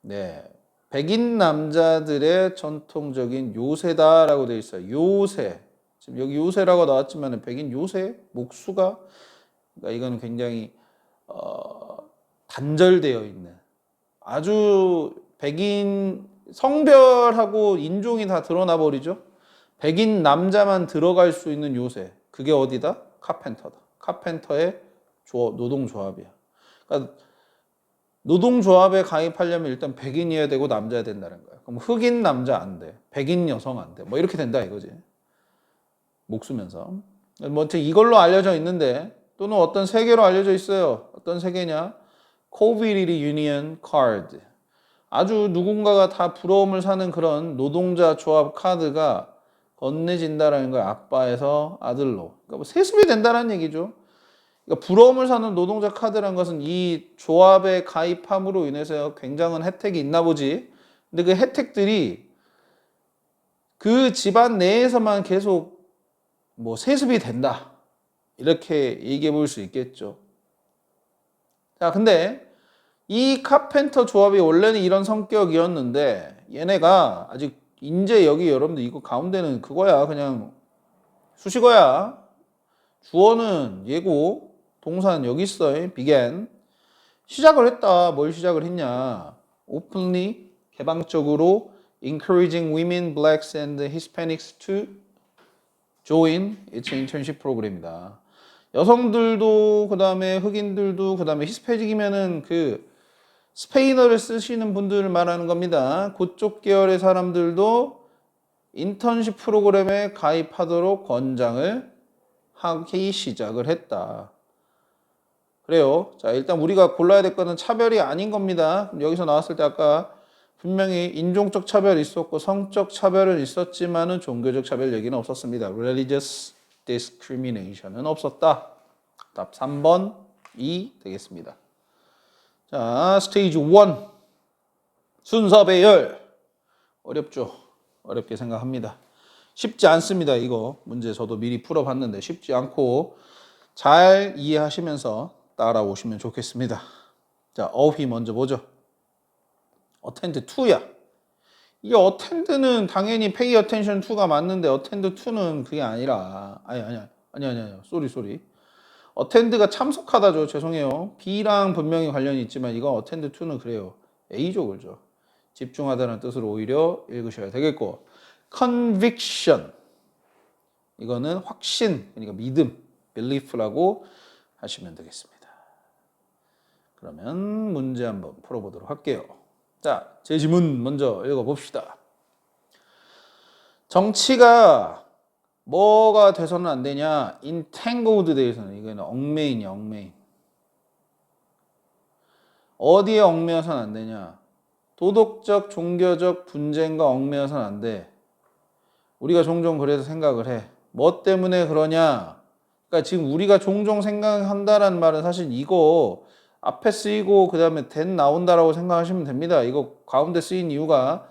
네. 백인 남자들의 전통적인 요새다라고 되어 있어요. 요새. 지금 여기 요새라고 나왔지만 백인 요새? 목수가? 그러니까 이거는 굉장히 단절되어 있는 아주 백인 성별하고 인종이 다 드러나 버리죠. 백인 남자만 들어갈 수 있는 요새. 그게 어디다? 카펜터다. 카펜터의 노동조합이야. 그러니까 노동조합에 가입하려면 일단 백인이어야 되고 남자야 된다는 거야. 그럼 흑인 남자 안 돼. 백인 여성 안 돼. 뭐 이렇게 된다 이거지. 목수면서. 뭐 이걸로 알려져 있는데 또는 어떤 세계로 알려져 있어요. 어떤 세계냐? 코비리 유니언 카드. 아주 누군가가 다 부러움을 사는 그런 노동자 조합 카드가 건네진다라는 거야. 아빠에서 아들로. 그러니까 뭐 세습이 된다는 얘기죠. 그러니까 부러움을 사는 노동자 카드라는 것은 이 조합에 가입함으로 인해서 굉장한 혜택이 있나 보지. 근데 그 혜택들이 그 집안 내에서만 계속 뭐 세습이 된다. 이렇게 얘기해 볼 수 있겠죠. 자, 근데 이 카펜터 조합이 원래는 이런 성격이었는데 얘네가 아직 이제 여기 여러분들 이거 가운데는 그거야. 그냥 수식어야. 주어는 얘고 동사는 여기 있어. began. 시작을 했다. 뭘 시작을 했냐. openly 개방적으로 encouraging women, blacks and Hispanics to join its internship program입니다. 여성들도 그다음에 흑인들도 그다음에 히스패닉이면은 그 스페인어를 쓰시는 분들을 말하는 겁니다. 그쪽 계열의 사람들도 인턴십 프로그램에 가입하도록 권장을 하기 시작을 했다. 그래요. 자, 일단 우리가 골라야 될 거는 차별이 아닌 겁니다. 여기서 나왔을 때 아까 분명히 인종적 차별이 있었고 성적 차별은 있었지만은 종교적 차별 얘기는 없었습니다. Religious discrimination은 없었다. 답 3번 2 되겠습니다. 자, 스테이지 1 순서 배열 어렵죠? 어렵게 생각합니다. 쉽지 않습니다. 이거 문제 저도 미리 풀어봤는데 쉽지 않고 잘 이해하시면서 따라오시면 좋겠습니다. 자, 어휘 먼저 보죠. attend to야. 이 attend는 당연히 pay attention to가 맞는데 attend to는 그게 아니라 아니야. 쏘리. attend가 참석하다죠. 죄송해요. B랑 분명히 관련이 있지만 이건 attend to는 그래요. A죠, 그죠? 집중하다는 뜻으로 오히려 읽으셔야 되겠고 conviction 이거는 확신, 그러니까 믿음, belief라고 하시면 되겠습니다. 그러면 문제 한번 풀어보도록 할게요. 자, 제 지문 먼저 읽어봅시다. 정치가 뭐가 돼서는 안 되냐? entangled 돼서는 이거는 얽매인이야, 얽매인. 어디에 얽매여서는 안 되냐? 도덕적, 종교적 분쟁과 얽매여서는 안 돼. 우리가 종종 그래서 생각을 해. 뭐 때문에 그러냐? 그러니까 지금 우리가 종종 생각한다라는 말은 사실 이거 앞에 쓰이고 그 다음에 then 나온다라고 생각하시면 됩니다. 이거 가운데 쓰인 이유가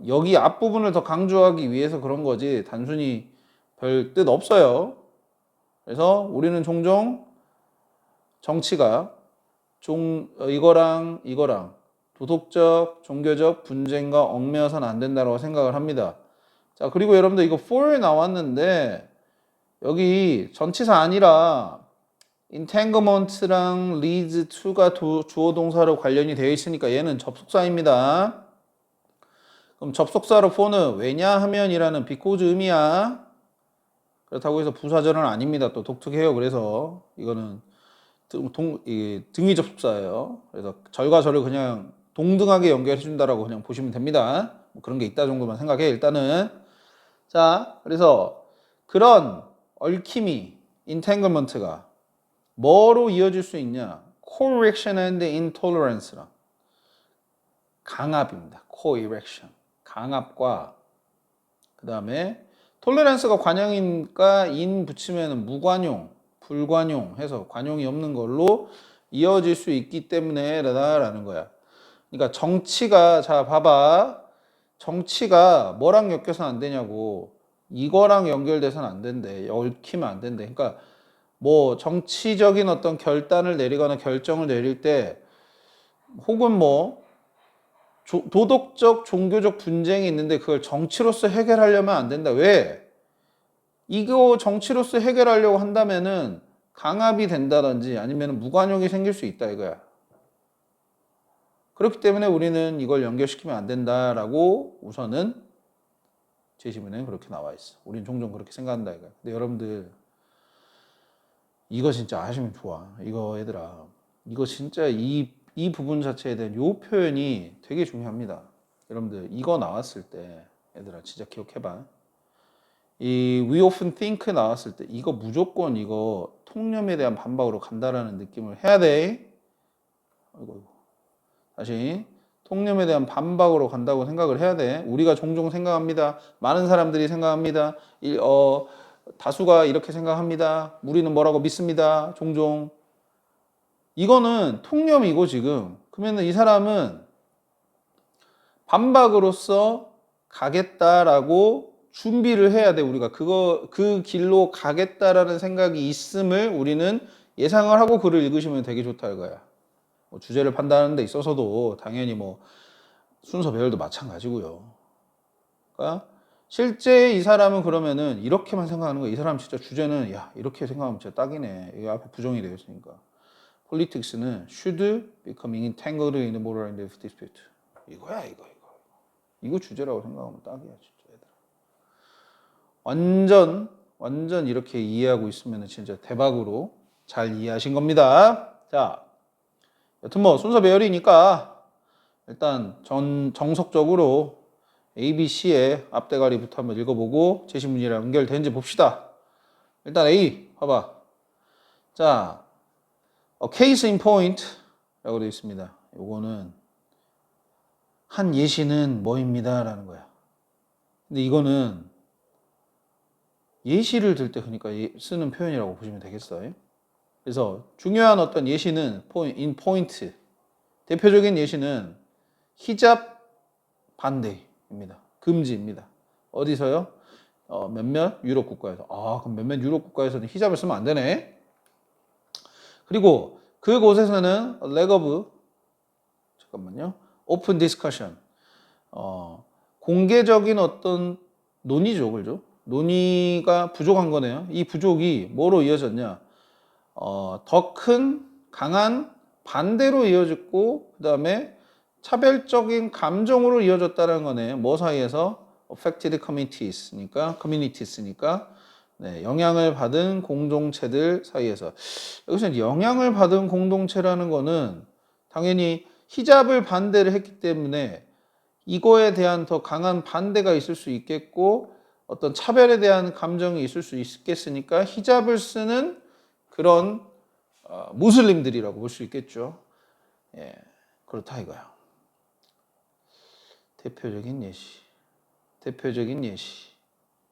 여기 앞부분을 더 강조하기 위해서 그런 거지 단순히 별 뜻 없어요. 그래서 우리는 종종 정치가 이거랑 도덕적, 종교적 분쟁과 얽매여서는 안 된다고 생각을 합니다. 자, 그리고 여러분들 이거 for 나왔는데 여기 전치사 아니라 entanglement랑 leads to가 주어 동사로 관련이 되어 있으니까 얘는 접속사입니다. 그럼 접속사로 for는 왜냐하면이라는 because 의미야. 그렇다고 해서 부사절은 아닙니다. 또 독특해요. 그래서 이거는 등위 접속사예요. 그래서 절과 절을 그냥 동등하게 연결해 준다라고 그냥 보시면 됩니다. 뭐 그런 게 있다 정도만 생각해 일단은. 자, 그래서 그런 얽힘이 entanglement가 뭐로 이어질 수 있냐? co-erection and intolerance랑 강압입니다. co-erection 강압과 그 다음에 tolerance가 관용이니까 in 붙이면 무관용, 불관용 해서 관용이 없는 걸로 이어질 수 있기 때문에 라는 거야. 그러니까 정치가 자 봐봐. 정치가 뭐랑 엮여서는 안 되냐고. 이거랑 연결돼서는 안 된대. 얽히면 안 된대. 그러니까 뭐 정치적인 어떤 결단을 내리거나 결정을 내릴 때 혹은 뭐 도덕적 종교적 분쟁이 있는데 그걸 정치로서 해결하려면 안 된다. 왜? 이거 정치로서 해결하려고 한다면은 강압이 된다든지 아니면 무관용이 생길 수 있다 이거야. 그렇기 때문에 우리는 이걸 연결시키면 안 된다라고 우선은 제시문에 그렇게 나와 있어. 우린 종종 그렇게 생각한다 이거야. 근데 여러분들 이거 진짜 아시면 좋아. 이거 얘들아. 이거 진짜 이 부분 자체에 대한 요 표현이 되게 중요합니다. 여러분들 이거 나왔을 때 얘들아 진짜 기억해봐. 이 we often think 나왔을 때 이거 무조건 이거 통념에 대한 반박으로 간다라는 느낌을 해야 돼. 아이고. 다시 통념에 대한 반박으로 간다고 생각을 해야 돼. 우리가 종종 생각합니다. 많은 사람들이 생각합니다. 다수가 이렇게 생각합니다. 우리는 뭐라고 믿습니다. 종종. 이거는 통념이고 지금. 그러면 이 사람은 반박으로서 가겠다라고 준비를 해야 돼. 우리가 그 길로 가겠다라는 생각이 있음을 우리는 예상을 하고 글을 읽으시면 되게 좋다 이거야. 뭐 주제를 판단하는 데 있어서도 당연히 뭐 순서 배열도 마찬가지고요. 그러니까 실제 이 사람은 그러면은 이렇게만 생각하는 거야. 이 사람 진짜 주제는 야 이렇게 생각하면 진짜 딱이네. 이게 앞에 부정이 되어 있으니까. Politics는 should becoming entangled in the moral and dispute. 이거야 이거. 이거 주제라고 생각하면 딱이야 진짜 얘들아. 완전 이렇게 이해하고 있으면 진짜 대박으로 잘 이해하신 겁니다. 자, 여튼 뭐 순서 배열이니까 일단 정석적으로 A, B, C의 앞대가리부터 한번 읽어보고 제시문이랑 연결되는지 봅시다. 일단 A 봐봐. 자, case in point 라고 되어 있습니다. 요거는 한 예시는 뭐입니다 라는 거야. 근데 이거는 예시를 들 때 그러니까 쓰는 표현이라고 보시면 되겠어요. 그래서 중요한 어떤 예시는 in point. 대표적인 예시는 히잡 반대입니다. 금지입니다. 어디서요? 몇몇 유럽 국가에서. 그럼 몇몇 유럽 국가에서는 히잡을 쓰면 안 되네. 그리고 그곳에서는 lack of 잠깐만요. open discussion. 공개적인 어떤 논의죠, 그죠? 논의가 부족한 거네요. 이 부족이 뭐로 이어졌냐? 더 큰 강한 반대로 이어졌고 그 다음에 차별적인 감정으로 이어졌다는 거네. 뭐 사이에서? affected communities니까 네, 영향을 받은 공동체들 사이에서. 여기서 영향을 받은 공동체라는 거는 당연히 히잡을 반대를 했기 때문에 이거에 대한 더 강한 반대가 있을 수 있겠고 어떤 차별에 대한 감정이 있을 수 있겠으니까 히잡을 쓰는 그런 무슬림들이라고 볼 수 있겠죠. 예, 그렇다 이거야. 대표적인 예시.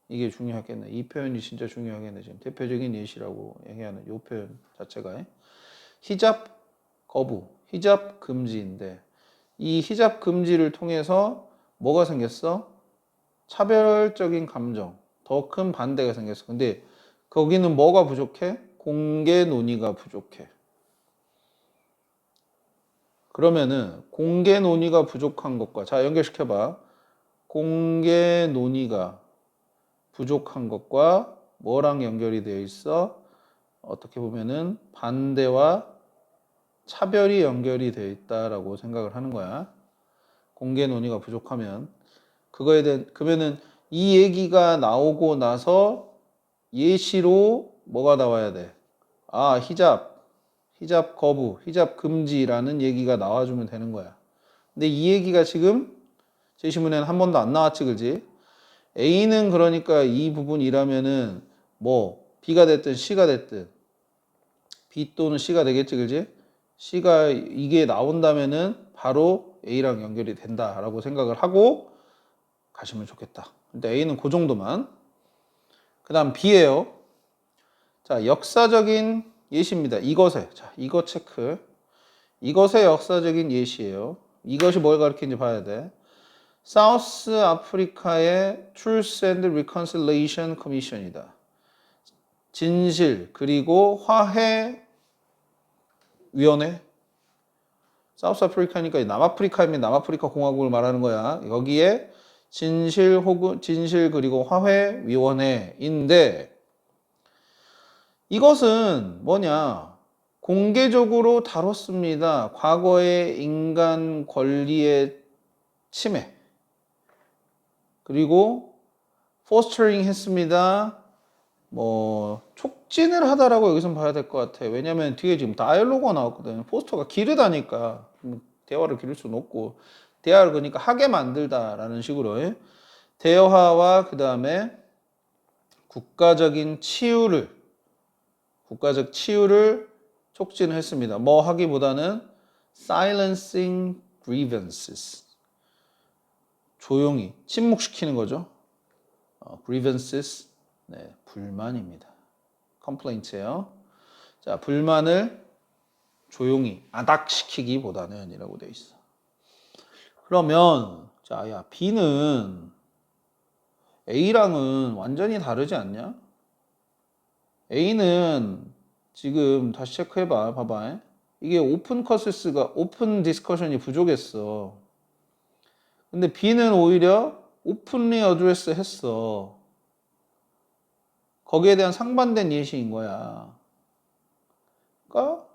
이게 중요하겠네. 이 표현이 진짜 중요하겠네. 지금 대표적인 예시라고 얘기하는 이 표현 자체가 히잡 거부, 히잡 금지인데 이 히잡 금지를 통해서 뭐가 생겼어? 차별적인 감정, 더 큰 반대가 생겼어. 근데 거기는 뭐가 부족해? 공개 논의가 부족해. 그러면은 공개 논의가 부족한 것과 자 연결시켜봐. 공개 논의가 부족한 것과 뭐랑 연결이 되어 있어? 어떻게 보면은 반대와 차별이 연결이 되어 있다라고 생각을 하는 거야. 공개 논의가 부족하면 그거에 대한 그러면은 이 얘기가 나오고 나서 예시로 뭐가 나와야 돼? 아, 히잡 거부, 히잡 금지라는 얘기가 나와주면 되는 거야. 근데 이 얘기가 지금 제시문에는 한 번도 안 나왔지, 그지? A는 그러니까 이 부분이라면은 뭐 B가 됐든 C가 됐든 B 또는 C가 되겠지, 그지? C가 이게 나온다면은 바로 A랑 연결이 된다라고 생각을 하고 가시면 좋겠다. 근데 A는 그 정도만. 그 다음 B예요. 자, 역사적인 예시입니다. 이것 체크. 이것의 역사적인 예시예요. 이것이 뭘 가리키는지 봐야 돼. 사우스 아프리카의 Truth and Reconciliation Commission이다. 진실 그리고 화해 위원회. 사우스 아프리카니까 남아프리카이면 남아프리카 공화국을 말하는 거야. 여기에 진실 그리고 화해 위원회인데 이것은 뭐냐? 공개적으로 다뤘습니다. 과거의 인간 권리의 침해. 그리고 포스터링 했습니다. 뭐 촉진을 하다라고 여기서 봐야 될 것 같아. 왜냐면 뒤에 지금 다이얼로그가 나왔거든. 포스터가 기르다니까 대화를 기를 수는 없고 대화를 그러니까 하게 만들다라는 식으로 대화와 그 다음에 국가적 치유를 촉진을 했습니다. 뭐 하기보다는 silencing grievances. 조용히 침묵시키는 거죠. grievances. 네, 불만입니다. complaint예요. 자, 불만을 조용히 아닥시키기보다는 이라고 되어 있어. 그러면 자, 야, B는 A랑은 완전히 다르지 않냐? A는 지금 다시 체크해봐. 봐봐. 이게 오픈 디스커션이 부족했어. 근데 B는 오히려 오픈리 어드레스 했어. 거기에 대한 상반된 예시인 거야. 그러니까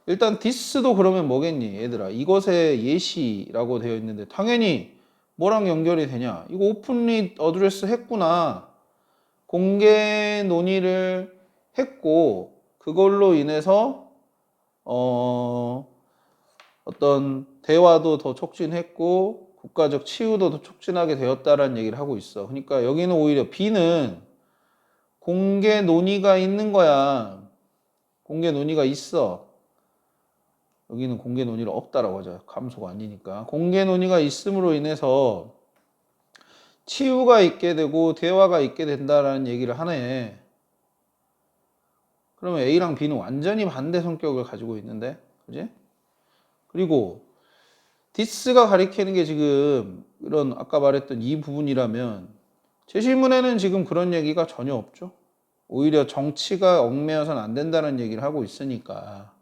일단 this도 그러면 뭐겠니? 얘들아. 이것의 예시라고 되어 있는데 당연히 뭐랑 연결이 되냐? 이거 오픈리 어드레스 했구나. 공개 논의를 했고 그걸로 인해서 어떤 대화도 더 촉진했고 국가적 치유도 더 촉진하게 되었다라는 얘기를 하고 있어. 그러니까 여기는 오히려 B는 공개 논의가 있는 거야. 공개 논의가 있어. 여기는 공개 논의가 없다라고 하죠. 감소가 아니니까. 공개 논의가 있음으로 인해서 치유가 있게 되고 대화가 있게 된다라는 얘기를 하네. 그러면 A랑 B는 완전히 반대 성격을 가지고 있는데, 그지? 그리고 this가 가리키는 게 지금 이런 아까 말했던 이 부분이라면 제 질문에는 지금 그런 얘기가 전혀 없죠. 오히려 정치가 얽매여서는 안 된다는 얘기를 하고 있으니까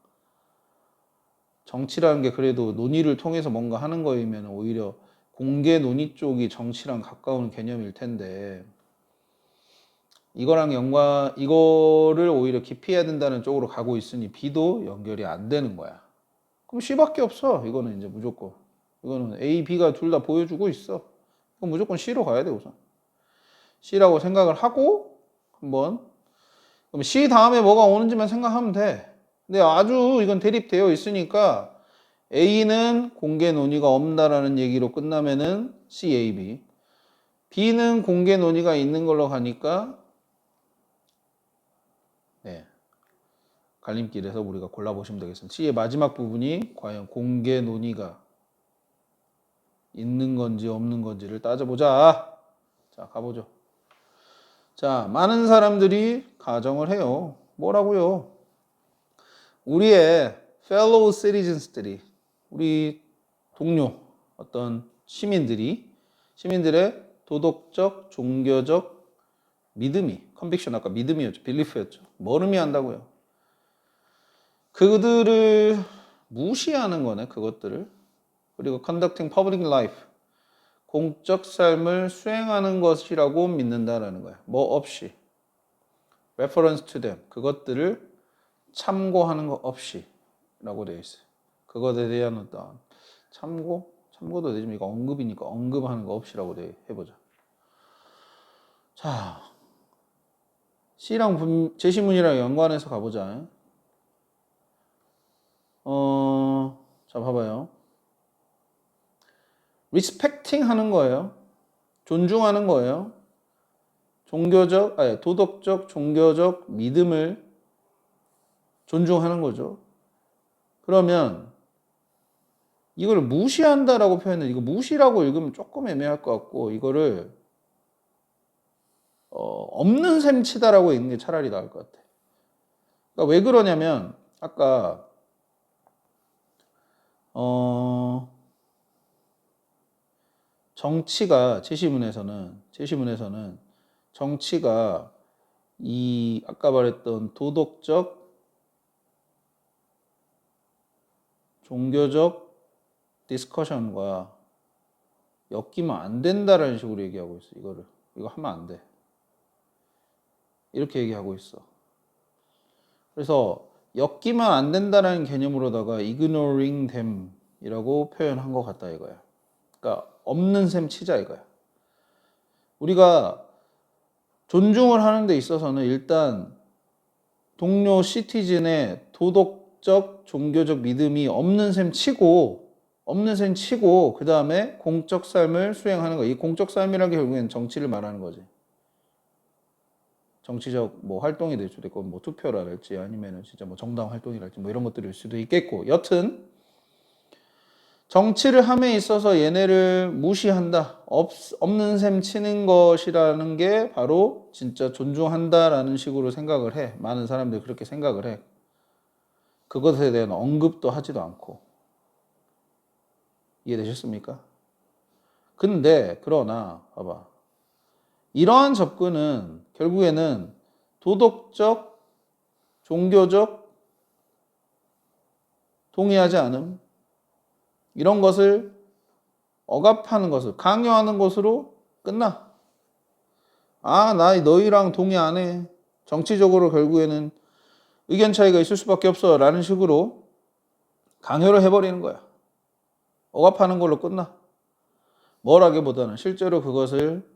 정치라는 게 그래도 논의를 통해서 뭔가 하는 거이면 오히려 공개 논의 쪽이 정치랑 가까운 개념일 텐데 이거를 오히려 기피해야 된다는 쪽으로 가고 있으니 B도 연결이 안 되는 거야. 그럼 C밖에 없어. 이거는 이제 무조건. 이거는 A, B가 둘 다 보여주고 있어. 그럼 무조건 C로 가야 돼, 우선. C라고 생각을 하고 한번 그럼 C 다음에 뭐가 오는지만 생각하면 돼. 근데 아주 이건 대립되어 있으니까 A는 공개 논의가 없다라는 얘기로 끝나면은 C, A, B. B는 공개 논의가 있는 걸로 가니까 네, 갈림길에서 우리가 골라보시면 되겠습니다. C의 마지막 부분이 과연 공개 논의가 있는 건지 없는 건지를 따져보자. 자, 가보죠. 자, 많은 사람들이 가정을 해요. 뭐라고요? 우리의 fellow citizens들이, 우리 동료, 어떤 시민들의 도덕적, 종교적 믿음이, 컨빅션 아까 믿음이었죠. 빌리프였죠. 뭐를 의미한다고요? 그들을 무시하는 거네, 그것들을. 그리고 conducting public life, 공적 삶을 수행하는 것이라고 믿는다라는 거야. 뭐 없이. reference to them, 그것들을 참고하는 것 없이 라고 되어 있어요. 그것에 대한 어떤 참고도 되지만 이거 언급이니까 언급하는 거 없이라고 해보자. 자, C랑 제시문이랑 연관해서 가보자. 자, 봐봐요. respecting 하는 거예요. 존중하는 거예요. 도덕적, 종교적 믿음을 존중하는 거죠. 그러면 이걸 무시한다라고 표현해. 이거 무시라고 읽으면 조금 애매할 것 같고 이거를 없는 셈 치다라고 읽는 게 차라리 나을 것 같아. 그러니까 왜 그러냐면 아까 정치가 제시문에서는 정치가 이 아까 말했던 도덕적, 종교적 디스커션과 엮이면 안 된다라는 식으로 얘기하고 있어. 이거 하면 안 돼. 이렇게 얘기하고 있어. 그래서 엮이면 안 된다라는 개념으로다가 ignoring them 이라고 표현한 것 같다 이거야. 그러니까 없는 셈 치자 이거야. 우리가 존중을 하는 데 있어서는 일단 동료 시티즌의 도덕적, 종교적 믿음이 없는 셈 치고 그 다음에 공적 삶을 수행하는 거. 이 공적 삶이라는 게 결국엔 정치를 말하는 거지. 정치적 뭐 활동이 될 수도 있고 뭐 투표랄지 아니면은 진짜 뭐 정당 활동이랄지 뭐 이런 것들일 수도 있겠고 여튼 정치를 함에 있어서 얘네를 무시한다, 없는 셈 치는 것이라는 게 바로 진짜 존중한다라는 식으로 생각을 해. 많은 사람들이 그렇게 생각을 해. 그것에 대한 언급도 하지도 않고. 이해되셨습니까? 그러나 봐봐. 이러한 접근은 결국에는 도덕적, 종교적 동의하지 않음, 이런 것을 억압하는 것을 강요하는 것으로 끝나. 나 너희랑 동의 안 해. 정치적으로 결국에는 의견 차이가 있을 수밖에 없어 라는 식으로 강요를 해버리는 거야. 억압하는 걸로 끝나. 뭘 하기보다는 실제로 그것을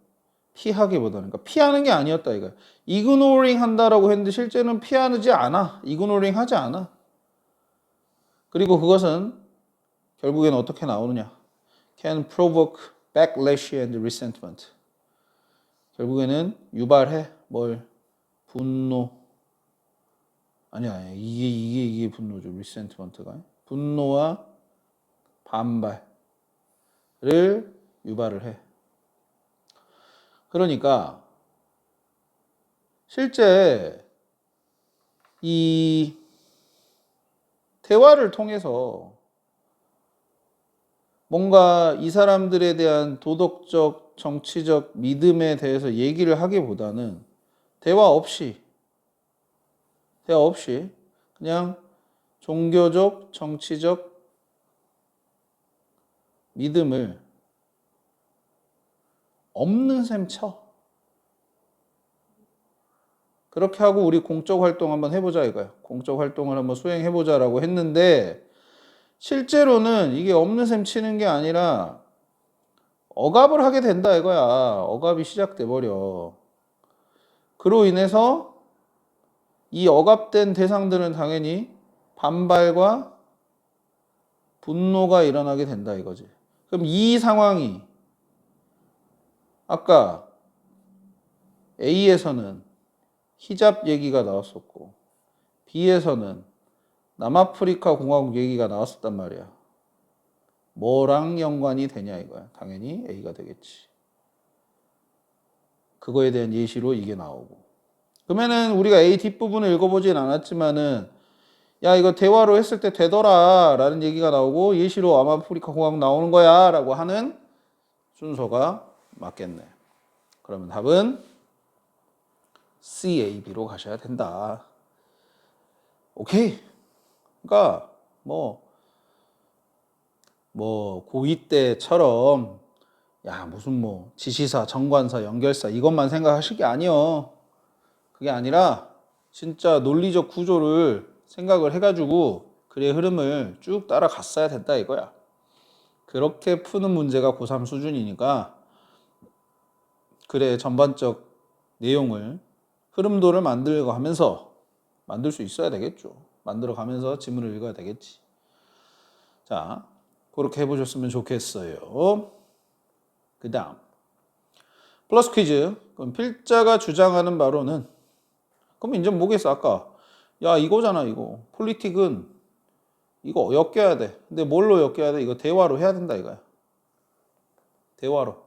피하기보다는, 그러니까 피하는 게 아니었다 이거야. 이그노링 한다라고 했는데 실제는 피하지 않아. 이그노링 하지 않아. 그리고 그것은 결국에는 어떻게 나오느냐. can provoke backlash and resentment. 결국에는 유발해. 뭘? 분노. 아니야. 이게 분노죠. resentment가. 분노와 반발을 유발을 해. 그러니까 실제 이 대화를 통해서 뭔가 이 사람들에 대한 도덕적, 정치적 믿음에 대해서 얘기를 하기보다는 대화 없이 그냥 종교적, 정치적 믿음을 없는 셈 쳐. 그렇게 하고 우리 공적 활동 한번 해보자 이거야. 공적 활동을 한번 수행해보자라고 했는데 실제로는 이게 없는 셈 치는 게 아니라 억압을 하게 된다 이거야. 억압이 시작돼 버려. 그로 인해서 이 억압된 대상들은 당연히 반발과 분노가 일어나게 된다 이거지. 그럼 이 상황이 아까 A에서는 히잡 얘기가 나왔었고 B에서는 남아프리카 공화국 얘기가 나왔었단 말이야. 뭐랑 연관이 되냐 이거야. 당연히 A가 되겠지. 그거에 대한 예시로 이게 나오고. 그러면은 우리가 A 뒷부분을 읽어보진 않았지만은 야 이거 대화로 했을 때 되더라 라는 얘기가 나오고 예시로 남아프리카 공화국 나오는 거야 라고 하는 순서가 맞겠네. 그러면 답은 C, A, B로 가셔야 된다. 오케이. 그러니까 뭐 고2 때처럼 야 무슨 뭐 지시사, 정관사, 연결사 이것만 생각하실 게 아니요. 그게 아니라 진짜 논리적 구조를 생각을 해가지고 글의 흐름을 쭉 따라갔어야 된다 이거야. 그렇게 푸는 문제가 고3 수준이니까 글의 전반적 내용을 흐름도를 만들어가면서 만들 수 있어야 되겠죠. 만들어가면서 지문을 읽어야 되겠지. 자, 그렇게 해보셨으면 좋겠어요. 그 다음 플러스 퀴즈. 그럼 필자가 주장하는 바로는 그럼 이제 뭐겠어? 아까 야 이거잖아 이거. 폴리틱은 이거 엮여야 돼. 근데 뭘로 엮여야 돼? 이거 대화로 해야 된다 이거야. 대화로.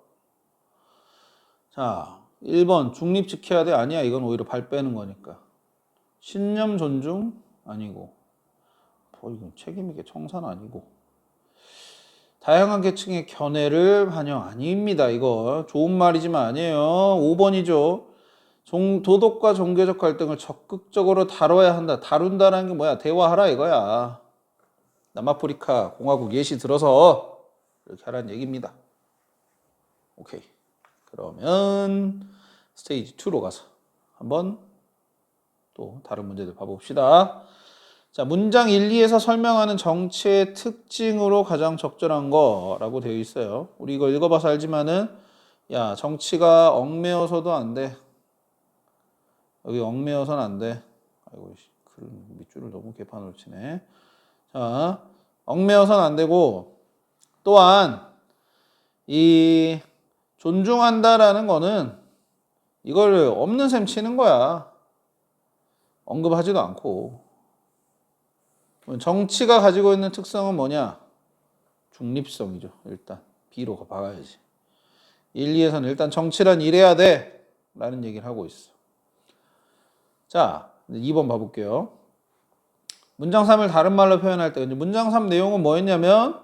자 1번 중립 지켜야 돼? 아니야. 이건 오히려 발 빼는 거니까. 신념 존중? 아니고. 이건 책임있게 청사는 아니고. 다양한 계층의 견해를 반영 아닙니다. 이거 좋은 말이지만 아니에요. 5번이죠. 도덕과 종교적 갈등을 적극적으로 다뤄야 한다. 다룬다는 게 뭐야? 대화하라 이거야. 남아프리카 공화국 예시 들어서 이렇게 하라는 얘기입니다. 오케이. 그러면 스테이지 2로 가서 한번 또 다른 문제들 봐봅시다. 자, 문장 1, 2에서 설명하는 정치의 특징으로 가장 적절한 거라고 되어 있어요. 우리 이거 읽어봐서 알지만은 야 정치가 얽매여서도 안 돼. 여기 얽매여서는 안 돼. 아이고 글 밑줄을 너무 개판으로 치네. 자, 얽매여서는 안 되고 또한 이 존중한다라는 거는 이걸 없는 셈 치는 거야. 언급하지도 않고. 정치가 가지고 있는 특성은 뭐냐? 중립성이죠. 일단 B로 박아야지. 1, 2에서는 일단 정치란 이래야 돼 라는 얘기를 하고 있어. 자, 2번 봐볼게요. 문장 3을 다른 말로 표현할 때 문장 3 내용은 뭐였냐면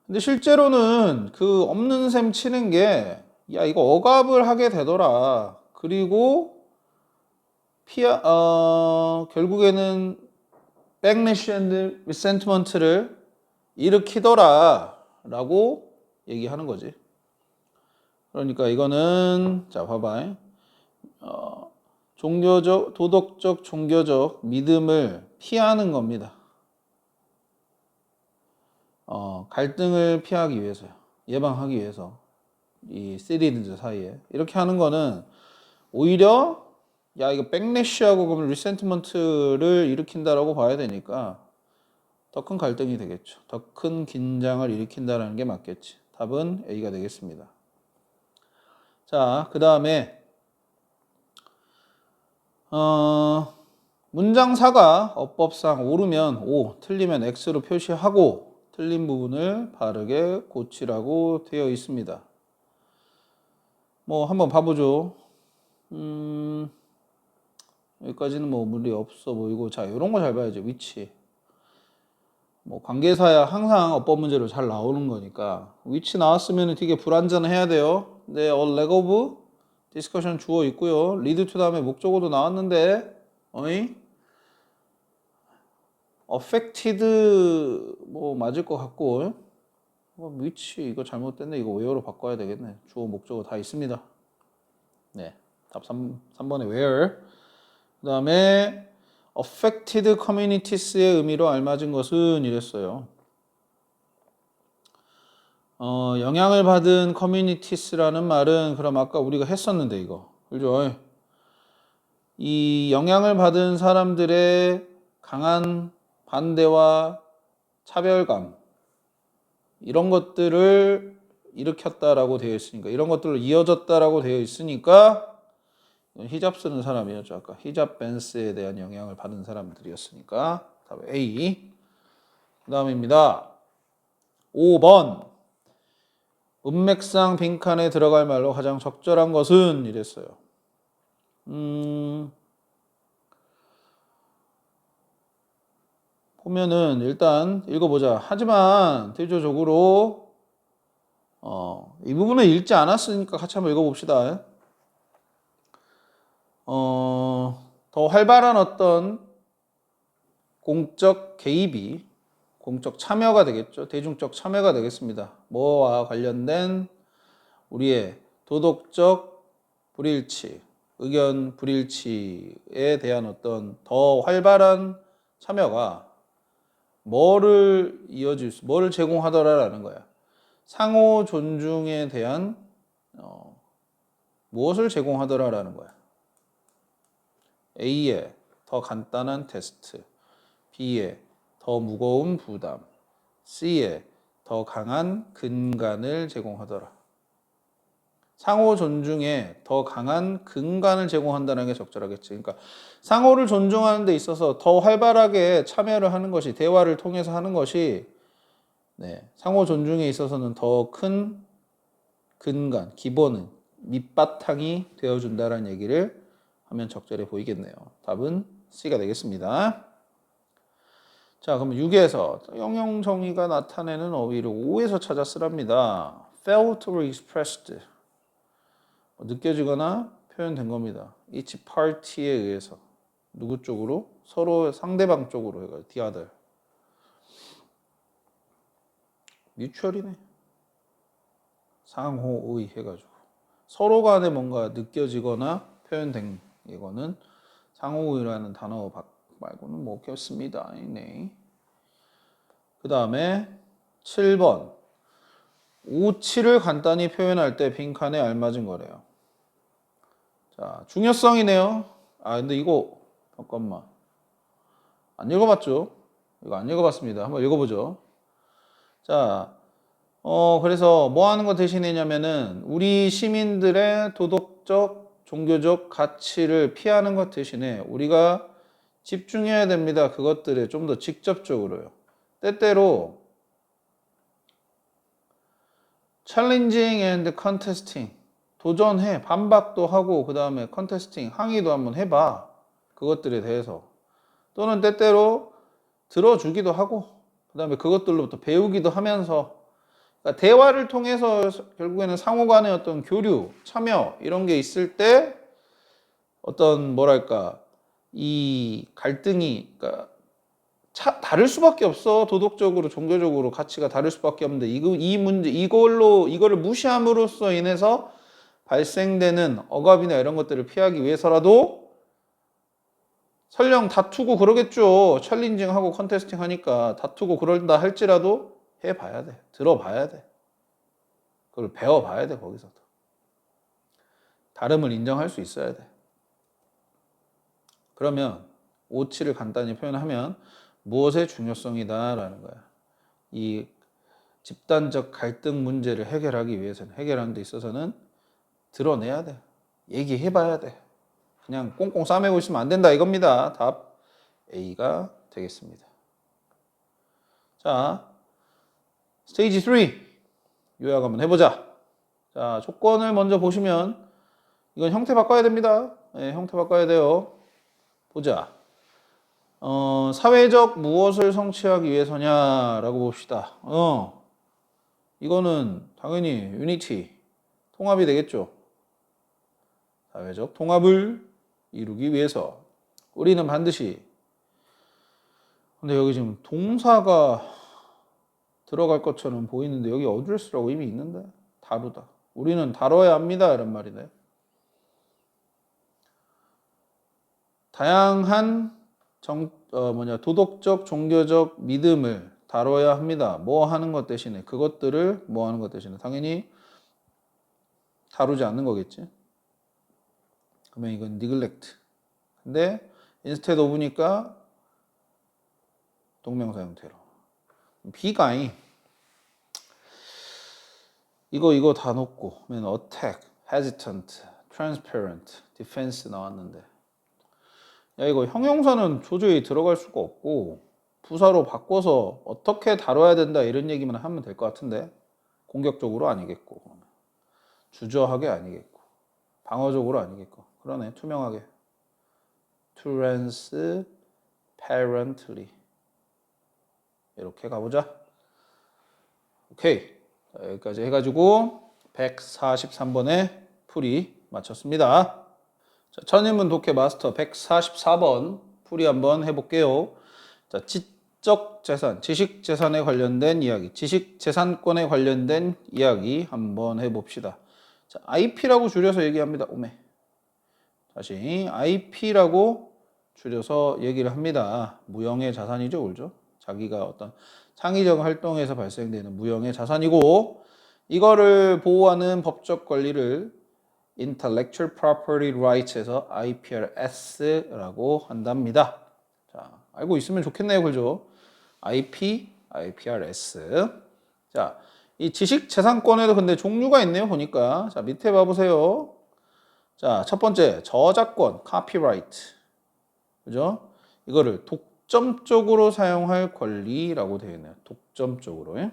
근데 실제로는 그 없는 셈 치는 게 야 이거 억압을 하게 되더라. 그리고 결국에는 백래시 앤드 리센트먼트를 일으키더라 라고 얘기하는 거지. 그러니까 이거는 자 봐봐. 종교적, 도덕적, 종교적 믿음을 피하는 겁니다. 갈등을 피하기 위해서요. 예방하기 위해서 이 시리즈 사이에 이렇게 하는 거는 오히려 야 이거 백래시하고 그러면 리센트먼트를 일으킨다라고 봐야 되니까 더 큰 갈등이 되겠죠. 더 큰 긴장을 일으킨다는 게 맞겠지. 답은 A가 되겠습니다. 자, 그 다음에 문장 4가 어법상 옳으면 O, 틀리면 X로 표시하고 틀린 부분을 바르게 고치라고 되어 있습니다. 뭐 한번 봐보죠. 여기까지는 뭐 문제 없어 보이고 자 이런 거 잘 봐야죠. 위치. 뭐 관계사야 항상 어법 문제로 잘 나오는 거니까 위치 나왔으면 되게 불안전해야 돼요. 네, leg of discussion 주어 있고요. lead to 다음에 목적어도 나왔는데 어이? affected 뭐 맞을 것 같고 위치 이거 잘못됐네. 이거 where로 바꿔야 되겠네. 주어 목적어 다 있습니다. 네, 답 3번에 where. 그 다음에 affected communities의 의미로 알맞은 것은 이랬어요. 영향을 받은 communities라는 말은 그럼 아까 우리가 했었는데 이거 그죠? 이 영향을 받은 사람들의 강한 반대와 차별감 이런 것들을 일으켰다라고 되어 있으니까 이런 것들로 이어졌다라고 되어 있으니까 히잡 쓰는 사람이었죠. 아까 히잡 벤스에 대한 영향을 받은 사람들이었으니까 답 A. 그 다음입니다. 5번. 문맥상 빈칸에 들어갈 말로 가장 적절한 것은 이랬어요. 보면은 일단 읽어보자. 하지만 대조적으로 이 부분은 읽지 않았으니까 같이 한번 읽어봅시다. 더 활발한 어떤 공적 개입이 공적 참여가 되겠죠. 대중적 참여가 되겠습니다. 뭐와 관련된 우리의 도덕적 불일치, 의견 불일치에 대한 어떤 더 활발한 참여가 뭐를 제공하더라라는 거야. 상호 존중에 대한 무엇을 제공하더라라는 거야. A의 더 간단한 테스트, B의 더 무거운 부담, C의 더 강한 근간을 제공하더라. 상호 존중에 더 강한 근간을 제공한다는 게 적절하겠지. 그러니까 상호를 존중하는 데 있어서 더 활발하게 참여를 하는 것이, 대화를 통해서 하는 것이 상호 존중에 있어서는 더 큰 근간, 기본은 밑바탕이 되어준다는 얘기를 하면 적절해 보이겠네요. 답은 C가 되겠습니다. 자, 그럼 6에서 영영정의가 나타내는 어휘를 5에서 찾아 쓰랍니다. felt or expressed. 느껴지거나 표현된 겁니다. each party에 의해서. 누구 쪽으로? 서로 상대방 쪽으로 해가지고 the other. 뮤추얼이네. 상호의 해가지고. 서로 간에 뭔가 느껴지거나 표현된 이거는 상호의라는 단어 말고는 못 꼈습니다. 네. 그 다음에 7번. 5,7을 간단히 표현할 때 빈칸에 알맞은 거래요. 자, 중요성이네요. 근데 이거 잠깐만. 안 읽어봤죠? 이거 안 읽어봤습니다. 한번 읽어보죠. 자, 그래서 뭐 하는 거 대신이냐면은 우리 시민들의 도덕적, 종교적 가치를 피하는 것 대신에 우리가 집중해야 됩니다. 그것들에 좀 더 직접적으로요. 때때로 challenging and contesting. 도전해. 반박도 하고 그 다음에 contesting. 항의도 한번 해봐. 그것들에 대해서. 또는 때때로 들어주기도 하고 그 다음에 그것들로부터 배우기도 하면서 그러니까 대화를 통해서 결국에는 상호간의 어떤 교류, 참여 이런 게 있을 때 어떤 뭐랄까 이 갈등이 그러니까 다를 수밖에 없어. 도덕적으로 종교적으로 가치가 다를 수밖에 없는데 이거를 무시함으로써 인해서 발생되는 억압이나 이런 것들을 피하기 위해서라도 설령 다투고 그러겠죠. 챌린징하고 컨테스팅 하니까 다투고 그런다 할지라도 해봐야 돼. 들어봐야 돼. 그걸 배워봐야 돼. 거기서도. 다름을 인정할 수 있어야 돼. 그러면 5,7을 간단히 표현하면 무엇의 중요성이다라는 거야. 이 집단적 갈등 문제를 해결하기 위해서는 해결하는 데 있어서는 드러내야 돼. 얘기해봐야 돼. 그냥 꽁꽁 싸매고 있으면 안 된다 이겁니다. 답 A가 되겠습니다. 자, 스테이지 3 요약 한번 해보자. 자, 조건을 먼저 보시면 이건 형태 바꿔야 됩니다. 네, 형태 바꿔야 돼요. 보자. 사회적 무엇을 성취하기 위해서냐라고 봅시다. 이거는 당연히 유니티, 통합이 되겠죠. 사회적 통합을 이루기 위해서 우리는 반드시 근데 여기 지금 동사가 들어갈 것처럼 보이는데 여기 어드레스라고 이미 있는데 다루다. 우리는 다뤄야 합니다. 이런 말이네. 다양한 도덕적, 종교적 믿음을 다뤄야 합니다. 뭐 하는 것 대신에 그것들을 뭐 하는 것 대신에 당연히 다루지 않는 거겠지. 그러면 이건 neglect. 근데 instead of니까 동명사 형태로. B가 이거 다 놓고 맨 attack, hesitant, transparent, defense 나왔는데 야 이거 형용사는 도저히 들어갈 수가 없고 부사로 바꿔서 어떻게 다뤄야 된다 이런 얘기만 하면 될 것 같은데 공격적으로 아니겠고 주저하게 아니겠고 방어적으로 아니겠고 그러네 투명하게 transparently 이렇게 가보자. 오케이 자, 여기까지 해가지고 143번에 풀이 마쳤습니다. 자, 천인문 독해 마스터 144번 풀이 한번 해볼게요. 자, 지적 재산, 지식 재산에 관련된 이야기, 지식 재산권에 관련된 이야기 한번 해봅시다. 자, IP라고 줄여서 얘기합니다. 오메. 다시 IP라고 줄여서 얘기를 합니다. 무형의 자산이죠, 그죠? 자기가 어떤 창의적 활동에서 발생되는 무형의 자산이고 이거를 보호하는 법적 권리를 Intellectual Property Rights에서 IPRS라고 한답니다. 자, 알고 있으면 좋겠네요, 그죠? IPRS. 자, 이 지식재산권에도 근데 종류가 있네요, 보니까. 자, 밑에 봐보세요. 자, 첫 번째, 저작권, Copyright. 그죠? 이거를 독점적으로 사용할 권리라고 되어 있네요. 독점적으로.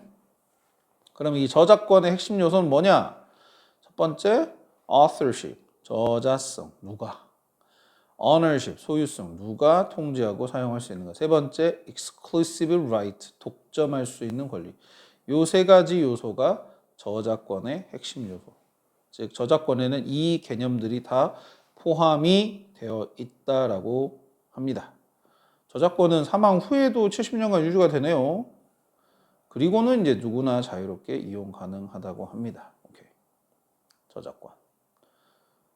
그럼 이 저작권의 핵심 요소는 뭐냐? 첫 번째, authorship, 저자성, 누가. ownership, 소유성, 누가 통제하고 사용할 수 있는 것. 세 번째, exclusive right, 독점할 수 있는 권리. 요 세 가지 요소가 저작권의 핵심 요소. 즉, 저작권에는 이 개념들이 다 포함이 되어 있다라고 합니다. 저작권은 사망 후에도 70년간 유지가 되네요. 그리고는 이제 누구나 자유롭게 이용 가능하다고 합니다. 오케이. 저작권.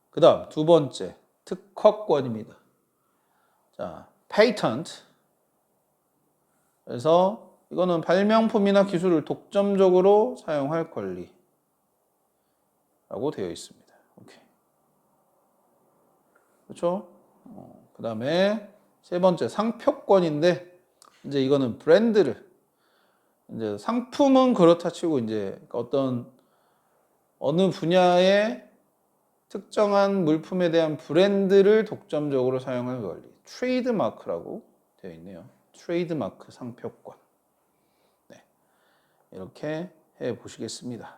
그 다음 두 번째, 특허권입니다. 자, patent. 그래서 이거는 발명품이나 기술을 독점적으로 사용할 권리라고 되어 있습니다. 오케이. 그렇죠? 그 다음에 세 번째, 상표권인데 이제 이거는 브랜드를 이제 상품은 그렇다 치고 이제 어떤 어느 분야의 특정한 물품에 대한 브랜드를 독점적으로 사용할 권리. 트레이드마크라고 되어 있네요. 트레이드마크 상표권. 네. 이렇게 해 보시겠습니다.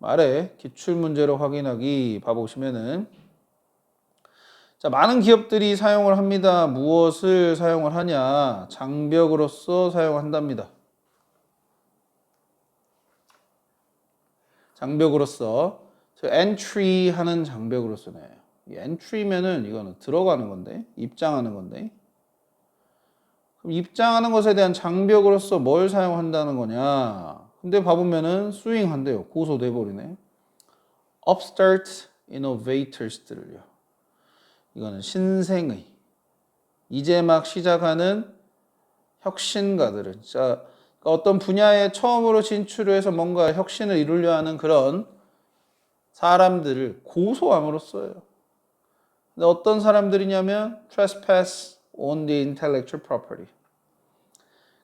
아래 기출문제로 확인하기 봐보시면은 자, 많은 기업들이 사용을 합니다. 무엇을 사용을 하냐? 장벽으로서 사용한답니다. 장벽으로서 entry 하는 장벽으로서네. entry면은 이거는 들어가는 건데 입장하는 건데 그럼 입장하는 것에 대한 장벽으로서 뭘 사용한다는 거냐? 근데 봐보면은 수잉 한대요. 고소돼 버리네. upstart innovators들을요. 이거는 신생의 이제 막 시작하는 혁신가들은 자 어떤 분야에 처음으로 진출을 해서 뭔가 혁신을 이루려 하는 그런 사람들을 고소함으로써요. 근데 어떤 사람들이냐면 trespass on the intellectual property.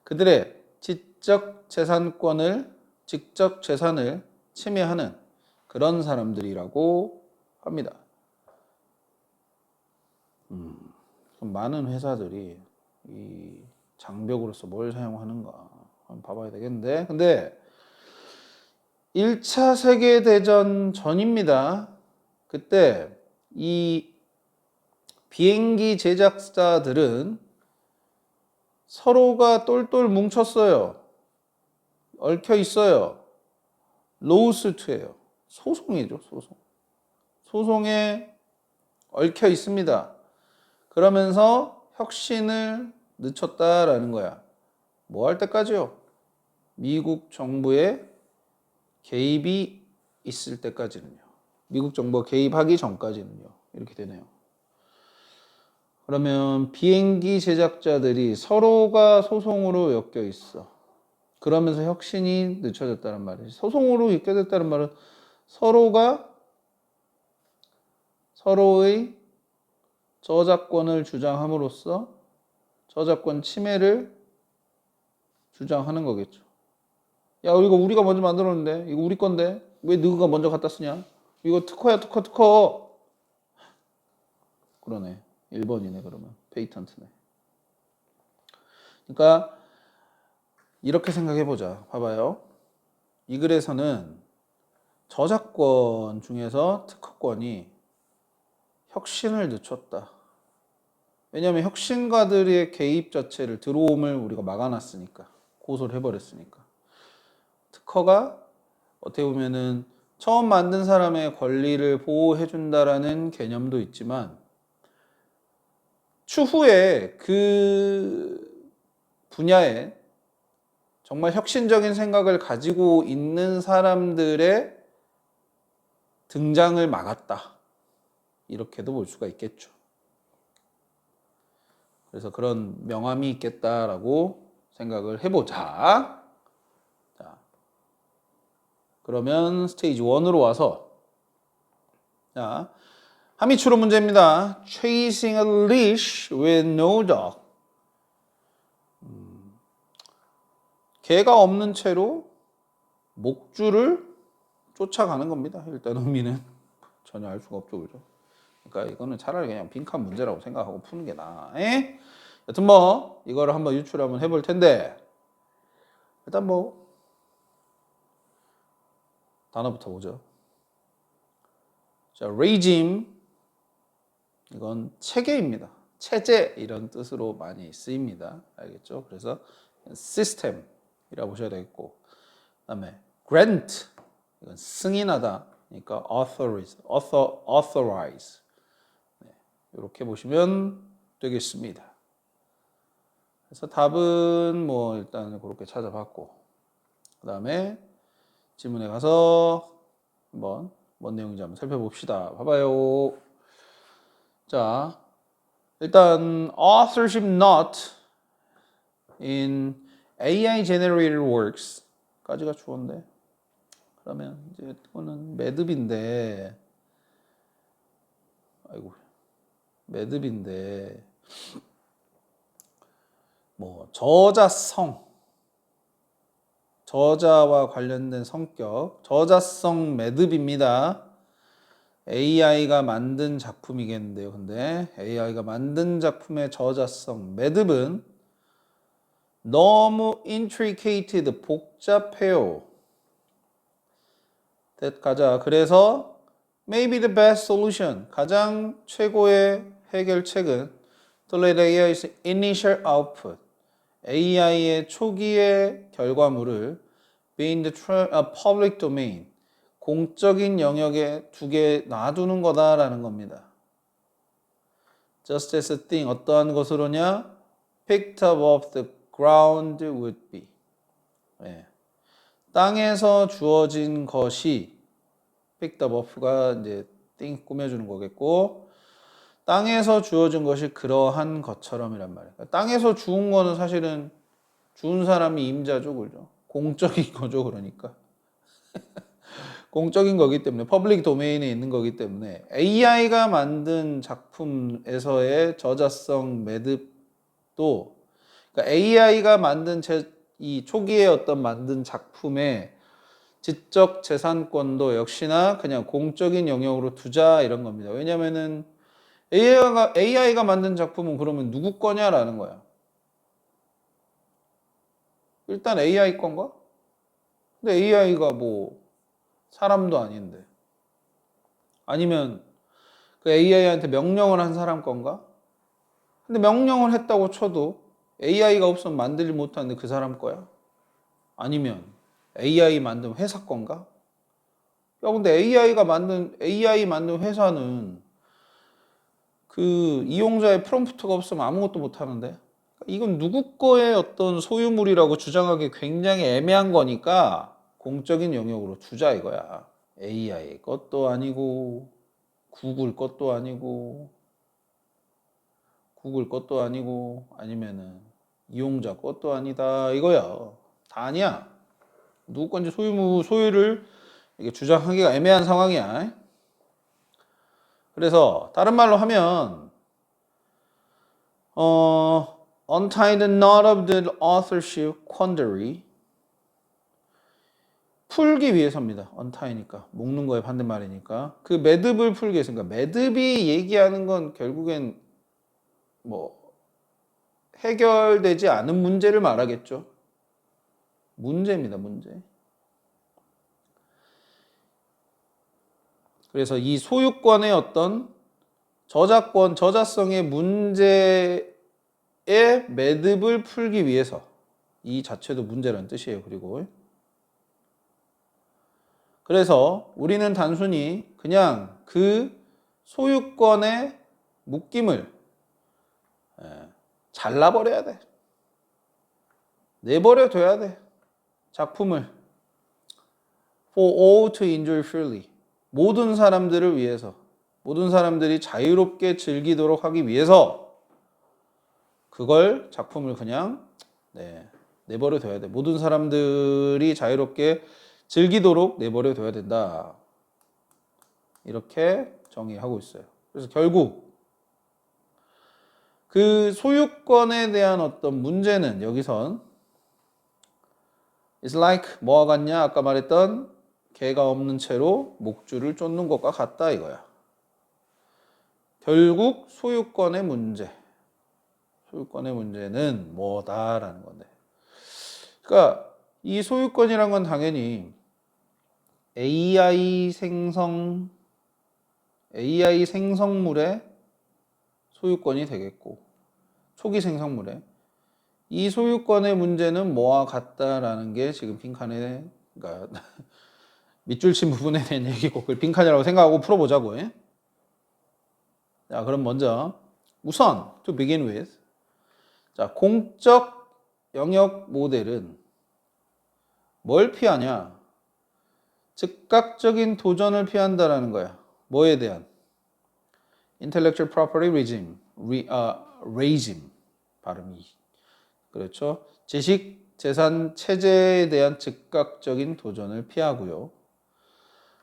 그들의 지적 재산권을 직접 재산을 침해하는 그런 사람들이라고 합니다. 많은 회사들이 이 장벽으로서 뭘 사용하는가 한번 봐봐야 되겠는데 근데 1차 세계대전 전입니다. 그때 이 비행기 제작사들은 서로가 똘똘 뭉쳤어요. 얽혀 있어요. 로우스트예요. 소송이죠, 소송. 소송에 얽혀 있습니다. 그러면서 혁신을 늦췄다라는 거야. 뭐 할 때까지요? 미국 정부의 개입이 있을 때까지는요. 미국 정부가 개입하기 전까지는요. 이렇게 되네요. 그러면 비행기 제작자들이 서로가 소송으로 엮여 있어. 그러면서 혁신이 늦춰졌다는 말이지. 소송으로 엮여 됐다는 말은 서로가 서로의 저작권을 주장함으로써 저작권 침해를 주장하는 거겠죠. 야, 이거 우리가 먼저 만들었는데, 이거 우리 건데, 왜 너가 먼저 갖다 쓰냐? 이거 특허야, 특허. 그러네. 1번이네, 그러면. 페이턴트네. 그러니까, 이렇게 생각해보자. 봐봐요. 이 글에서는 저작권 중에서 특허권이 혁신을 늦췄다. 왜냐하면 혁신가들의 개입 자체를 들어옴을 우리가 막아놨으니까. 고소를 해버렸으니까. 특허가 어떻게 보면은 처음 만든 사람의 권리를 보호해준다라는 개념도 있지만 추후에 그 분야에 정말 혁신적인 생각을 가지고 있는 사람들의 등장을 막았다. 이렇게도 볼 수가 있겠죠. 그래서 그런 명암이 있겠다라고 생각을 해보자. 자, 그러면 스테이지 1으로 와서 자, 함의추론 문제입니다. Chasing a leash with no dog. 개가 없는 채로 목줄을 쫓아가는 겁니다. 일단 의미는 전혀 알 수가 없죠, 그죠? 그러니까 이거는 차라리 그냥 빈칸 문제라고 생각하고 푸는 게 나아. 여튼 뭐 이거를 한번 유추를 한번 해볼 텐데 일단 뭐 단어부터 보죠. 자, regime 이건 체계입니다. 체제 이런 뜻으로 많이 쓰입니다. 알겠죠? 그래서 system이라고 보셔야 되겠고, 그다음에 grant 이건 승인하다. 그러니까 authorize. 네, 이렇게 보시면 되겠습니다. 그래서 답은 뭐 일단 그렇게 찾아봤고, 그다음에 지문에 가서 한번 뭔 내용인지 한번 살펴봅시다. 봐봐요. 자, 일단 authorship not in AI generated works까지가 주어인데, 그러면 이제 이거는 매듭인데, 아이고 매듭인데 뭐 저자와 관련된 성격, 저자성 매듭입니다. AI가 만든 작품이겠는데요. 근데 AI가 만든 작품의 저자성 매듭은 너무 intricated, 복잡해요. 가자. 그래서 maybe the best solution, 가장 최고의 해결책은 to let AI's initial output, AI의 초기의 결과물을 be in the public domain, 공적인 영역에 두게 놔두는 거다라는 겁니다. Just as a thing, 어떠한 것으로냐? Picked up off the ground would be. 네. 땅에서 주어진 것이 picked up off가 이제 thing 꾸며주는 거겠고, 땅에서 주어진 것이 그러한 것처럼이란 말이에요. 그러니까 땅에서 주운 거는 사실은 주운 사람이 임자죠, 그죠? 공적인 거죠, 그러니까. 공적인 거기 때문에 퍼블릭 도메인에 있는 거기 때문에 AI가 만든 작품에서의 저자성 매듭도, 그러니까 AI가 만든 이 초기에 어떤 만든 작품의 지적 재산권도 역시나 그냥 공적인 영역으로 두자 이런 겁니다. 왜냐면은 AI가 만든 작품은 그러면 누구 거냐라는 거야. 일단 AI 건가? 근데 AI가 뭐 사람도 아닌데. 아니면 그 AI한테 명령을 한 사람 건가? 근데 명령을 했다고 쳐도 AI가 없으면 만들지 못하는데 그 사람 거야? 아니면 AI 만든 회사 건가? 야, 근데 AI 만든 회사는 그 이용자의 프롬프트가 없으면 아무것도 못 하는데? 이건 누구 거의 어떤 소유물이라고 주장하기 굉장히 애매한 거니까 공적인 영역으로 두자 이거야. AI 것도 아니고 구글 것도 아니고 아니면은 이용자 것도 아니다 이거야. 다 아니야. 누구 건지 소유를 이게 주장하기가 애매한 상황이야. 그래서 다른 말로 하면 untie the knot of the authorship quandary. 풀기 위해서입니다. untie니까 묶는 거의 반대말이니까 그 매듭을 풀기 위해서. 그러니까 매듭이 얘기하는 건 결국엔 뭐 해결되지 않은 문제를 말하겠죠. 문제입니다. 문제. 그래서 이 소유권의 어떤 저작권, 저자성의 문제의 매듭을 풀기 위해서, 이 자체도 문제라는 뜻이에요. 그래서 우리는 단순히 그냥 그 소유권의 묶임을 잘라버려야 돼. 내버려 둬야 돼. 작품을. For all to enjoy freely. 모든 사람들을 위해서, 모든 사람들이 자유롭게 즐기도록 하기 위해서 그걸, 작품을 그냥 내버려 둬야 돼. 모든 사람들이 자유롭게 즐기도록 내버려 둬야 된다. 이렇게 정의하고 있어요. 그래서 결국 그 소유권에 대한 어떤 문제는 여기선 It's like 뭐와 같냐? 아까 말했던 개가 없는 채로 목줄을 쫓는 것과 같다 이거야. 결국 소유권의 문제는 뭐다라는 건데. 그러니까 이 소유권이란 건 당연히 AI 생성물의 소유권이 되겠고, 초기 생성물의 이 소유권의 문제는 뭐와 같다라는 게 지금 빈칸에, 그러니까 밑줄 친 부분에 대한 얘기고, 그걸 빈칸이라고 생각하고 풀어보자고. 자, 그럼 먼저 우선 to begin with, 자, 공적 영역 모델은 뭘 피하냐? 즉각적인 도전을 피한다라는 거야. 뭐에 대한? Intellectual Property Regime 발음이 그렇죠. 지식 재산 체제에 대한 즉각적인 도전을 피하고요.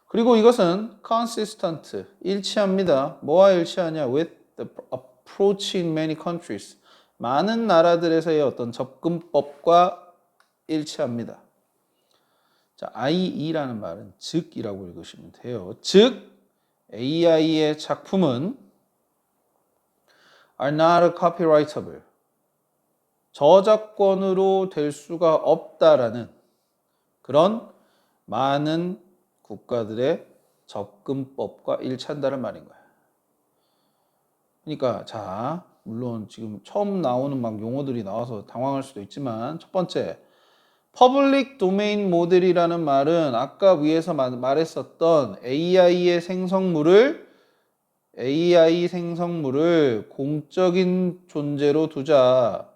그리고 이것은 consistent, 일치합니다. 뭐와 일치하냐? With the approach in many countries. 많은 나라들에서의 어떤 접근법과 일치합니다. 자, IE라는 말은 즉이라고 읽으시면 돼요. 즉, AI의 작품은 are not copyrightable. 저작권으로 될 수가 없다라는 그런 많은 국가들의 접근법과 일치한다는 말인 거야. 그러니까 자, 물론 지금 처음 나오는 막 용어들이 나와서 당황할 수도 있지만, 첫 번째, 퍼블릭 도메인 모델이라는 말은 아까 위에서 말했었던 AI 생성물을 공적인 존재로 두자,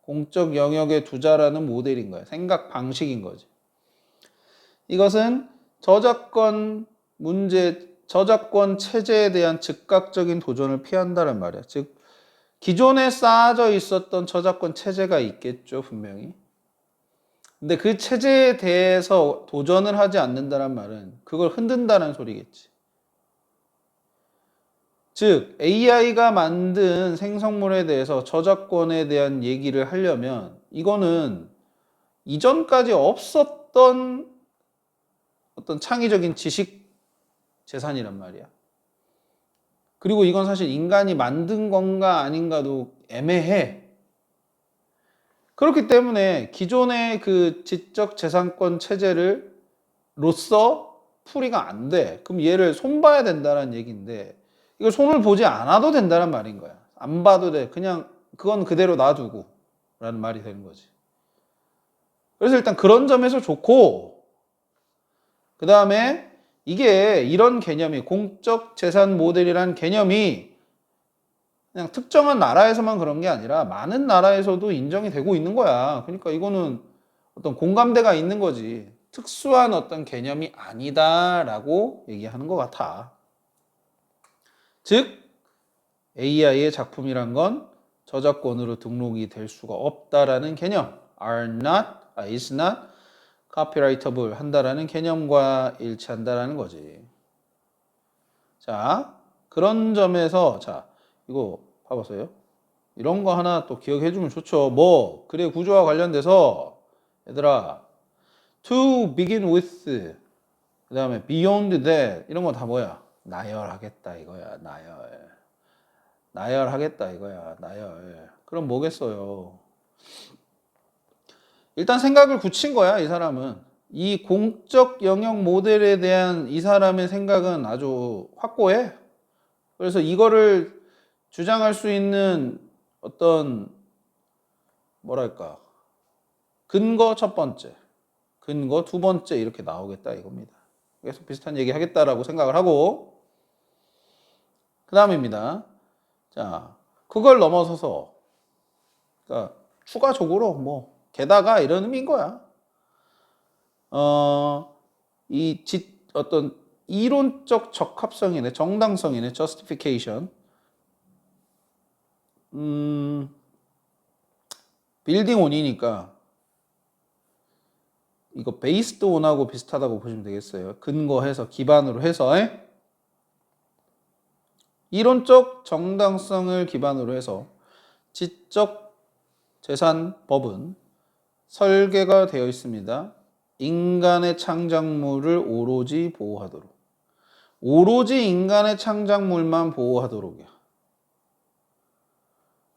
공적 영역에 두자라는 모델인 거야. 생각 방식인 거지. 이것은 저작권 체제에 대한 즉각적인 도전을 피한다는 말이야. 즉, 기존에 쌓아져 있었던 저작권 체제가 있겠죠, 분명히. 근데 그 체제에 대해서 도전을 하지 않는다는 말은 그걸 흔든다는 소리겠지. 즉, AI가 만든 생성물에 대해서 저작권에 대한 얘기를 하려면 이거는 이전까지 없었던 어떤 창의적인 지식 재산이란 말이야. 그리고 이건 사실 인간이 만든 건가 아닌가도 애매해. 그렇기 때문에 기존의 그 지적 재산권 체제로서 풀이가 안 돼. 그럼 얘를 손봐야 된다는 얘기인데, 이걸 손을 보지 않아도 된다는 말인 거야. 안 봐도 돼. 그냥 그건 그대로 놔두고 라는 말이 되는 거지. 그래서 일단 그런 점에서 좋고, 그 다음에 이게 이런 개념이, 공적 재산 모델이라는 개념이 그냥 특정한 나라에서만 그런 게 아니라 많은 나라에서도 인정이 되고 있는 거야. 그러니까 이거는 어떤 공감대가 있는 거지. 특수한 어떤 개념이 아니다라고 얘기하는 것 같아. 즉, AI의 작품이란 건 저작권으로 등록이 될 수가 없다라는 개념, is not copyrightable 한다라는 개념과 일치한다라는 거지. 자, 그런 점에서, 자, 이거 봐보세요. 이런 거 하나 또 기억해 주면 좋죠. 뭐, 글의 구조와 관련돼서 얘들아, to begin with, 그 다음에 beyond that, 이런 거 다 뭐야? 나열하겠다 이거야. 나열하겠다 이거야. 나열. 그럼 뭐겠어요? 일단 생각을 굳힌 거야, 이 사람은. 이 공적 영역 모델에 대한 이 사람의 생각은 아주 확고해. 그래서 이거를 주장할 수 있는 어떤 뭐랄까 근거 첫 번째, 근거 두 번째 이렇게 나오겠다 이겁니다. 계속 비슷한 얘기 하겠다라고 생각을 하고 그 다음입니다. 자, 그걸 넘어서서 그러니까 추가적으로 뭐 게다가 이런 의미인 거야. 어떤 이론적 적합성이네, 정당성이네, justification. 빌딩 온이니까 이거 based on하고 비슷하다고 보시면 되겠어요. 근거해서 기반으로 해서 이론적 정당성을 기반으로 해서 지적 재산 법은 설계가 되어 있습니다. 인간의 창작물을 오로지 보호하도록. 오로지 인간의 창작물만 보호하도록이야.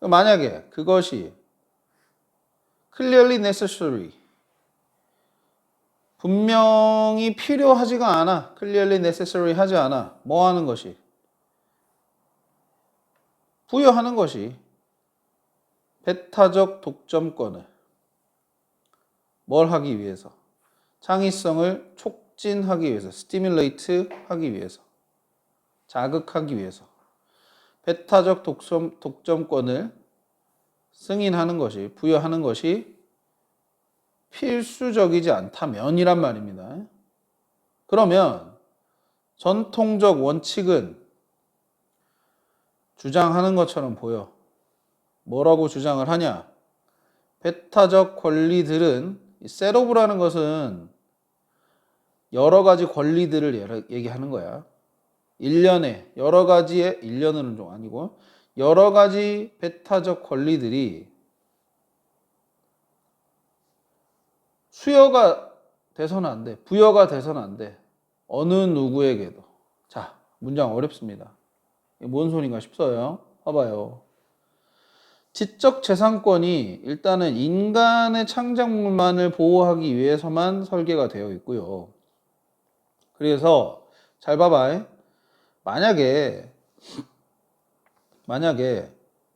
만약에 그것이 clearly necessary, 분명히 필요하지가 않아, clearly necessary 하지 않아, 뭐 하는 것이? 부여하는 것이 배타적 독점권을 뭘 하기 위해서? 창의성을 촉진하기 위해서, stimulate 하기 위해서, 자극하기 위해서 배타적 독점권을 승인하는 것이, 부여하는 것이 필수적이지 않다면이란 말입니다. 그러면 전통적 원칙은 주장하는 것처럼 보여. 뭐라고 주장을 하냐? 배타적 권리들은, 셋업이라는 것은 여러 가지 권리들을 얘기하는 거야. 일련의 여러 가지의, 일련은 좀 아니고 여러 가지 배타적 권리들이 수여가 돼서는 안 돼. 부여가 돼서는 안 돼. 어느 누구에게도. 자, 문장 어렵습니다. 이게 뭔 소린가 싶어요. 봐봐요. 지적 재산권이 일단은 인간의 창작물만을 보호하기 위해서만 설계가 되어 있고요. 그래서 잘 봐봐. 만약에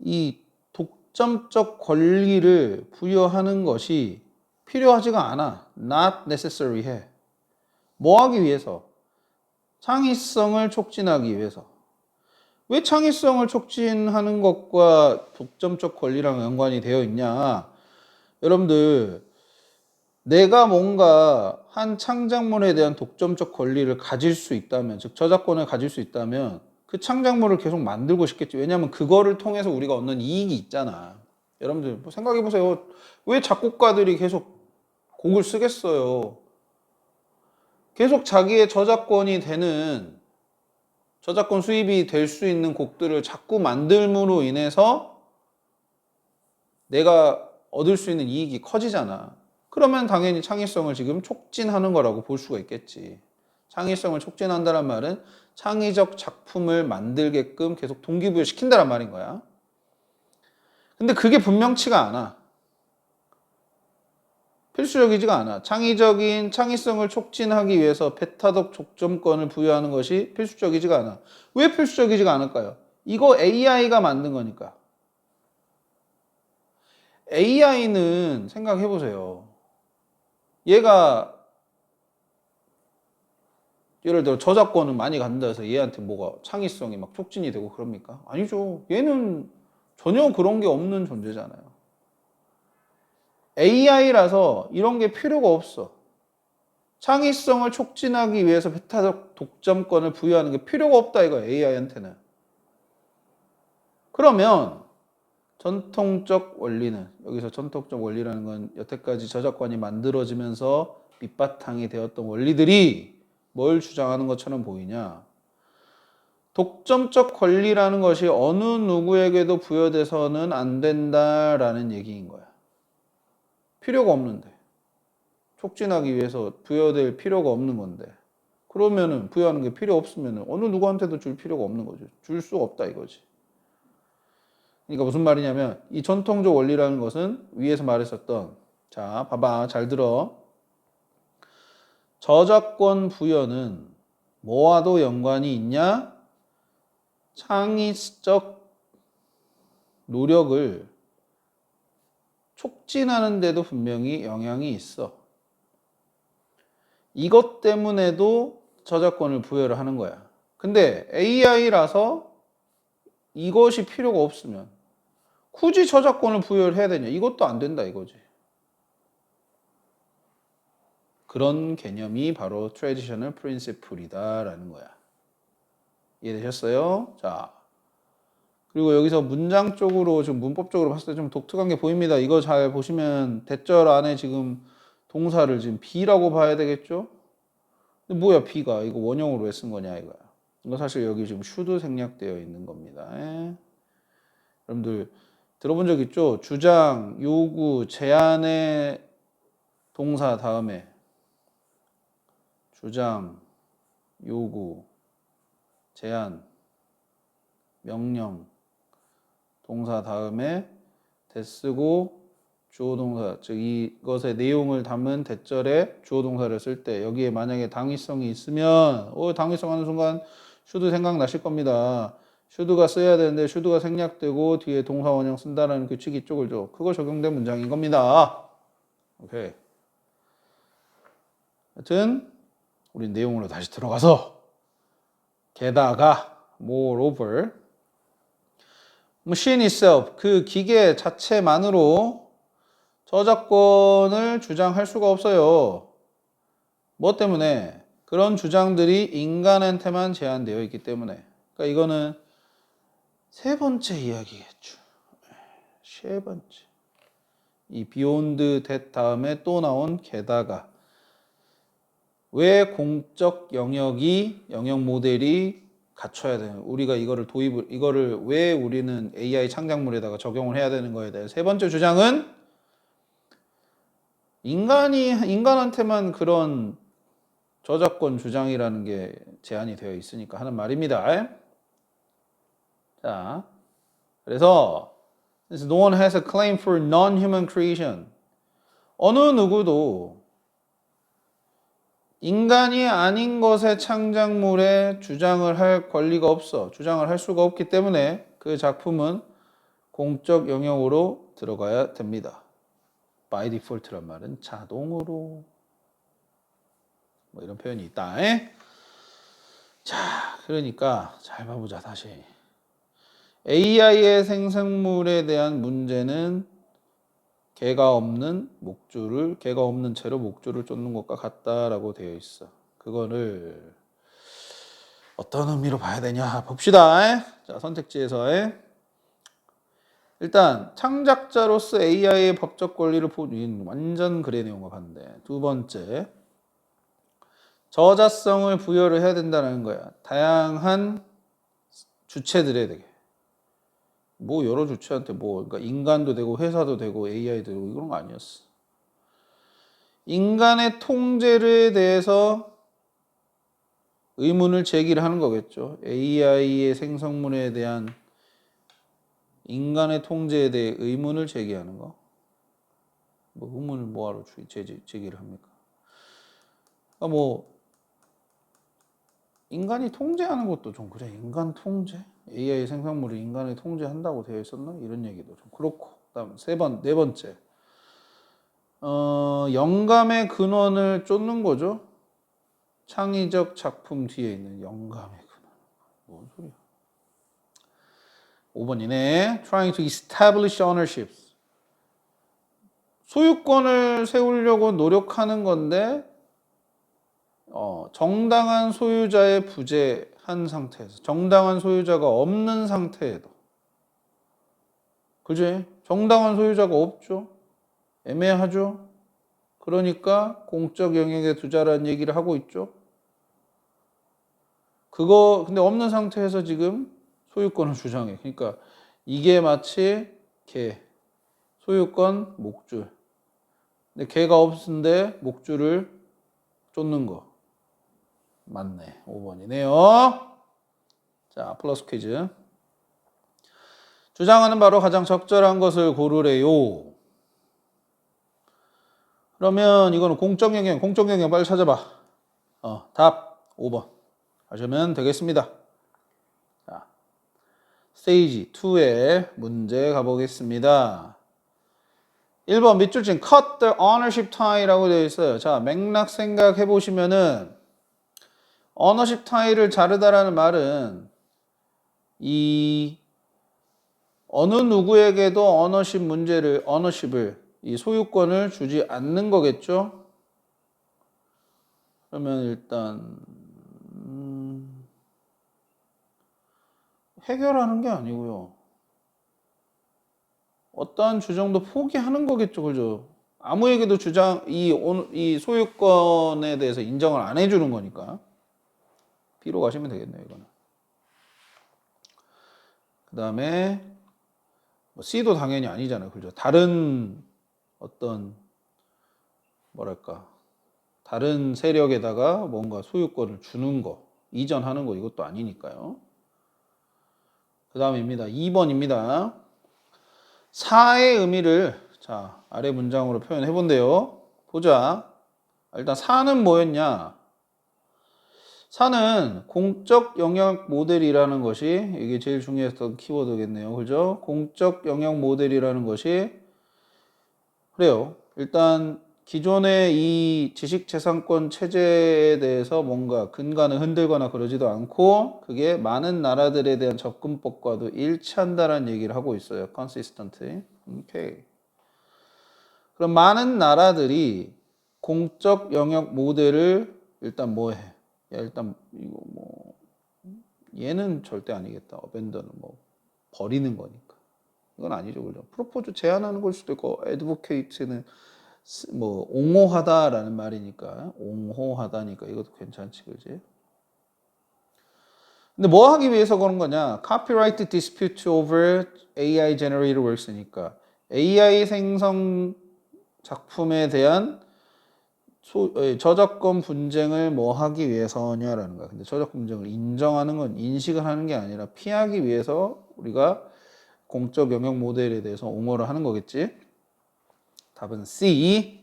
이 독점적 권리를 부여하는 것이 필요하지가 않아. not necessary 해. 뭐 하기 위해서? 창의성을 촉진하기 위해서. 왜 창의성을 촉진하는 것과 독점적 권리랑 연관이 되어 있냐? 여러분들, 내가 뭔가 한 창작물에 대한 독점적 권리를 가질 수 있다면, 즉 저작권을 가질 수 있다면 그 창작물을 계속 만들고 싶겠지. 왜냐하면 그거를 통해서 우리가 얻는 이익이 있잖아. 여러분들 뭐 생각해 보세요. 왜 작곡가들이 계속 곡을 쓰겠어요? 계속 자기의 저작권이 되는, 저작권 수입이 될 수 있는 곡들을 자꾸 만들므로 인해서 내가 얻을 수 있는 이익이 커지잖아. 그러면 당연히 창의성을 지금 촉진하는 거라고 볼 수가 있겠지. 창의성을 촉진한다는 말은 창의적 작품을 만들게끔 계속 동기부여 시킨다는 말인 거야. 근데 그게 분명치가 않아. 필수적이지가 않아. 창의성을 촉진하기 위해서 배타적 독점권을 부여하는 것이 필수적이지가 않아. 왜 필수적이지가 않을까요? 이거 AI가 만든 거니까. AI는 생각해 보세요. 얘가 예를 들어 저작권을 많이 갖는다 해서 얘한테 뭐가 창의성이 막 촉진이 되고 그럽니까? 아니죠. 얘는 전혀 그런 게 없는 존재잖아요. AI라서 이런 게 필요가 없어. 창의성을 촉진하기 위해서 배타적 독점권을 부여하는 게 필요가 없다 이거 AI한테는. 그러면 전통적 원리는, 여기서 전통적 원리라는 건 여태까지 저작권이 만들어지면서 밑바탕이 되었던 원리들이 뭘 주장하는 것처럼 보이냐? 독점적 권리라는 것이 어느 누구에게도 부여돼서는 안 된다라는 얘기인 거야. 필요가 없는데. 촉진하기 위해서 부여될 필요가 없는 건데 그러면은 부여하는 게 필요 없으면은 어느 누구한테도 줄 필요가 없는 거죠. 줄 수 없다 이거지. 그러니까 무슨 말이냐면 이 전통적 원리라는 것은 위에서 말했었던 자 봐봐 잘 들어 저작권 부여는 뭐와도 연관이 있냐? 창의적 노력을 촉진하는 데도 분명히 영향이 있어. 이것 때문에도 저작권을 부여를 하는 거야. 근데 AI라서 이것이 필요가 없으면 굳이 저작권을 부여를 해야 되냐? 이것도 안 된다 이거지. 그런 개념이 바로 트래디셔널 프린시플이다라는 거야. 이해되셨어요? 자, 그리고 여기서 문장 쪽으로 지금 문법적으로 봤을 때 좀 독특한 게 보입니다. 이거 잘 보시면 대절 안에 지금 동사를 지금 be라고 봐야 되겠죠? 근데 뭐야 be가 이거 원형으로 왜 쓴 거냐 이거야. 이거 사실 여기 지금 should 생략되어 있는 겁니다. 여러분들 들어본 적 있죠? 주장, 요구, 제안의 동사 다음에 주장, 요구, 제안, 명령, 동사 다음에 대쓰고 주어 동사, 즉 이것의 내용을 담은 대절에 주어 동사를 쓸 때 여기에 만약에 당위성이 있으면 당위성 하는 순간 should 생각나실 겁니다. should가 써야 되는데 should가 생략되고 뒤에 동사 원형 쓴다는 규칙 이쪽을 줘. 그거 적용된 문장인 겁니다. 오케이. 하여튼 우리 내용으로 다시 들어가서 게다가 moreover machine itself 그 기계 자체만으로 저작권을 주장할 수가 없어요. 뭐 때문에? 그런 주장들이 인간한테만 제한되어 있기 때문에. 그러니까 이거는 세 번째 이야기겠죠. 세 번째. 이 beyond that 다음에 또 나온 게다가 왜 공적 영역이 영역 모델이 갖춰야 되는 우리가 이거를 왜 우리는 AI 창작물에다가 적용을 해야 되는 거에 대해 세 번째 주장은 인간한테만 그런 저작권 주장이라는 게 제한이 되어 있으니까 하는 말입니다. 자, 그래서 no one has a claim for non-human creation. 어느 누구도 인간이 아닌 것의 창작물에 주장을 할 권리가 없어. 주장을 할 수가 없기 때문에 그 작품은 공적 영역으로 들어가야 됩니다. by default란 말은 자동으로 뭐 이런 표현이 있다. 자, 그러니까 잘 봐보자 다시. AI의 생성물에 대한 문제는 개가 없는 채로 목줄을 쫓는 것과 같다라고 되어 있어. 그거를 어떤 의미로 봐야 되냐 봅시다. 자, 선택지에서 일단 창작자로서 AI의 법적 권리를 완전 그래 내용을 봤는데 두 번째 저자성을 부여를 해야 된다는 거야. 다양한 주체들에 대해 뭐 여러 주체한테 그러니까 인간도 되고 회사도 되고 AI도 되고 이런 거 아니었어. 인간의 통제에 대해서 의문을 제기를 하는 거겠죠. AI의 생성물에 대한 인간의 통제에 대해 의문을 제기하는 거. 뭐 의문을 뭐하러 제기를 합니까? 그러니까 인간이 통제하는 것도 좀 그래. 인간 통제? AI 생성물이 인간을 통제한다고 되어 있었나? 이런 얘기도 좀 그렇고. 그다음 네 번째. 영감의 근원을 쫓는 거죠. 창의적 작품 뒤에 있는 영감의 근원. 뭔 소리야? 5번이네. Trying to establish ownership. 소유권을 세우려고 노력하는 건데 정당한 소유자의 부재한 상태에서 정당한 소유자가 없는 상태에도 그지? 정당한 소유자가 없죠. 애매하죠. 그러니까 공적 영역에 두자라는 얘기를 하고 있죠. 근데 없는 상태에서 지금 소유권을 주장해. 그러니까 이게 마치 소유권 목줄 근데 개가 없는데 목줄을 쫓는 거. 맞네. 5번이네요. 자, 플러스 퀴즈. 주장하는 바로 가장 적절한 것을 고르래요. 그러면 이거는 공적 영역 빨리 찾아봐. 답 5번 하시면 되겠습니다. 자, 스테이지 2의 문제 가보겠습니다. 1번 밑줄 친 cut the ownership tie라고 되어 있어요. 자, 맥락 생각해 보시면은 ownership tie를 자르다라는 말은 이 어느 누구에게도 ownership을 이 소유권을 주지 않는 거겠죠. 그러면 일단 해결하는 게 아니고요. 어떠한 주장도 포기하는 거겠죠, 그죠? 아무에게도 이 소유권에 대해서 인정을 안 해주는 거니까. B로 가시면 되겠네요, 이거는. 그 다음에 C도 당연히 아니잖아요, 그죠? 다른 어떤 뭐랄까 다른 세력에다가 뭔가 소유권을 주는 거, 이전하는 거 이것도 아니니까요. 그 다음입니다. 2번입니다. 사의 의미를 자 아래 문장으로 표현해 본대요. 보자. 일단 사는 뭐였냐? 사는 공적 영역 모델이라는 것이 이게 제일 중요했던 키워드겠네요. 그죠? 공적 영역 모델이라는 것이 그래요. 일단 기존의 이 지식재산권 체제에 대해서 뭔가 근간을 흔들거나 그러지도 않고 그게 많은 나라들에 대한 접근법과도 일치한다는 얘기를 하고 있어요. consistent. 오케이. 그럼 많은 나라들이 공적 영역 모델을 일단 뭐 해? 야, 일단 이거 뭐 얘는 절대 아니겠다. 어벤더는 뭐 버리는 거니까. 이건 아니죠. 그죠? 프로포즈 제안하는 걸 수도 있고 advocate는 뭐 옹호하다라는 말이니까 옹호하다니까 이것도 괜찮지, 그지? 근데 뭐 하기 위해서 그런 거냐? Copyright dispute over AI generated works니까 AI 생성 작품에 대한 저작권 분쟁을 뭐 하기 위해서냐라는 거야. 근데 저작권 분쟁을 인정하는 건 인식을 하는 게 아니라 피하기 위해서 우리가 공적 영역 모델에 대해서 옹호를 하는 거겠지. 답은 C.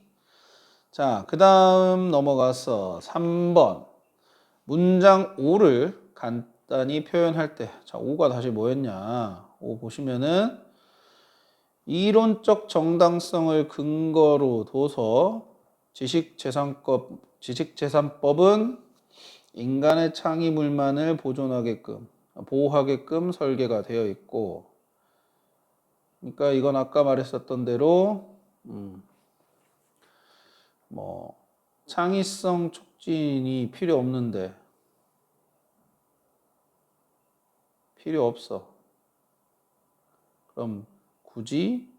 자, 그 다음 넘어가서 3번. 문장 5를 간단히 표현할 때. 자, 5가 다시 뭐였냐. 5 보시면은 이론적 정당성을 근거로 둬서 지식재산법은 인간의 창의물만을 보호하게끔 설계가 되어 있고, 그러니까 이건 아까 말했었던 대로 뭐 창의성 촉진이 필요 없는데 필요 없어. 그럼 굳이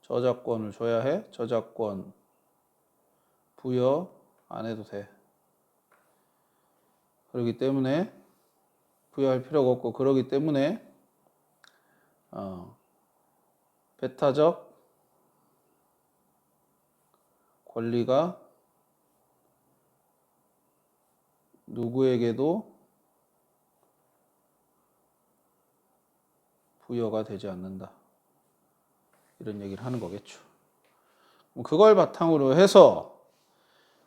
저작권을 줘야 해? 저작권 부여 안 해도 돼. 그렇기 때문에 부여할 필요가 없고 그러기 때문에 배타적 권리가 누구에게도 부여가 되지 않는다. 이런 얘기를 하는 거겠죠. 그걸 바탕으로 해서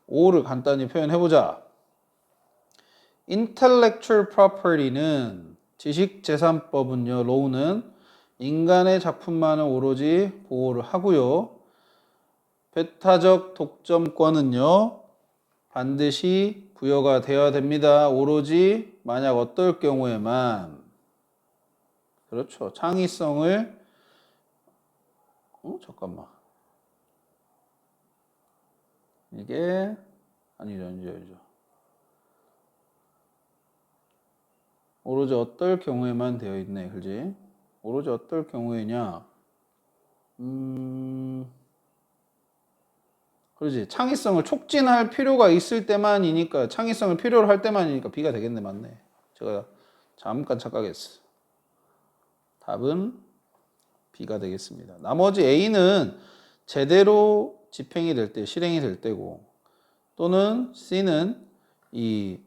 5를 간단히 표현해보자. Intellectual property는 지식재산법은요, law는 인간의 작품만을 오로지 보호를 하고요. 배타적 독점권은요, 반드시 부여가 되어야 됩니다. 오로지 만약 어떨 경우에만 그렇죠. 창의성을 잠깐만. 이게 아니죠. 오로지 어떨 경우에만 되어 있네. 그지? 오로지 어떨 경우에냐? 그러지. 창의성을 촉진할 필요가 있을 때만이니까, 창의성을 필요로 할 때만이니까 B가 되겠네. 맞네. 제가 잠깐 착각했어. 답은 B가 되겠습니다. 나머지 A는 제대로 집행이 될 때, 실행이 될 때고, 또는 C는 이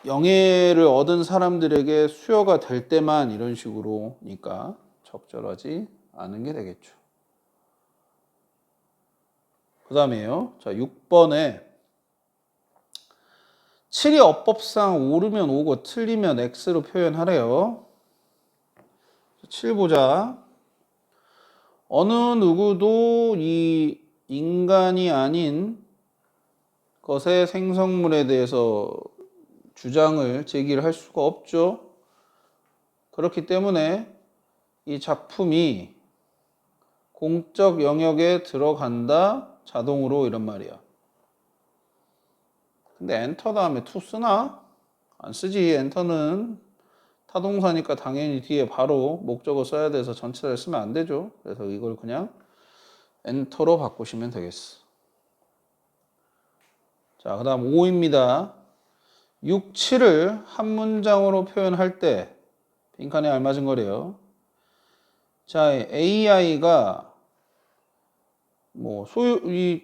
영예를 얻은 사람들에게 수여가 될 때만 이런 식으로니까 적절하지 않은 게 되겠죠. 그 다음에요. 자, 6번에 7이 어법상 옳으면 O고 틀리면 X로 표현하래요. 7 보자. 어느 누구도 이 인간이 아닌 것의 생성물에 대해서 주장을 제기를 할 수가 없죠. 그렇기 때문에 이 작품이 공적 영역에 들어간다 자동으로 이런 말이야. 근데 엔터 다음에 to 쓰나? 안 쓰지. 엔터는 타동사니까 당연히 뒤에 바로 목적어 써야 돼서 전체를 쓰면 안 되죠. 그래서 이걸 그냥 엔터로 바꾸시면 되겠어. 자, 그 다음 5입니다. 6, 7을 한 문장으로 표현할 때 빈칸에 알맞은 거래요. 자, AI가 뭐 이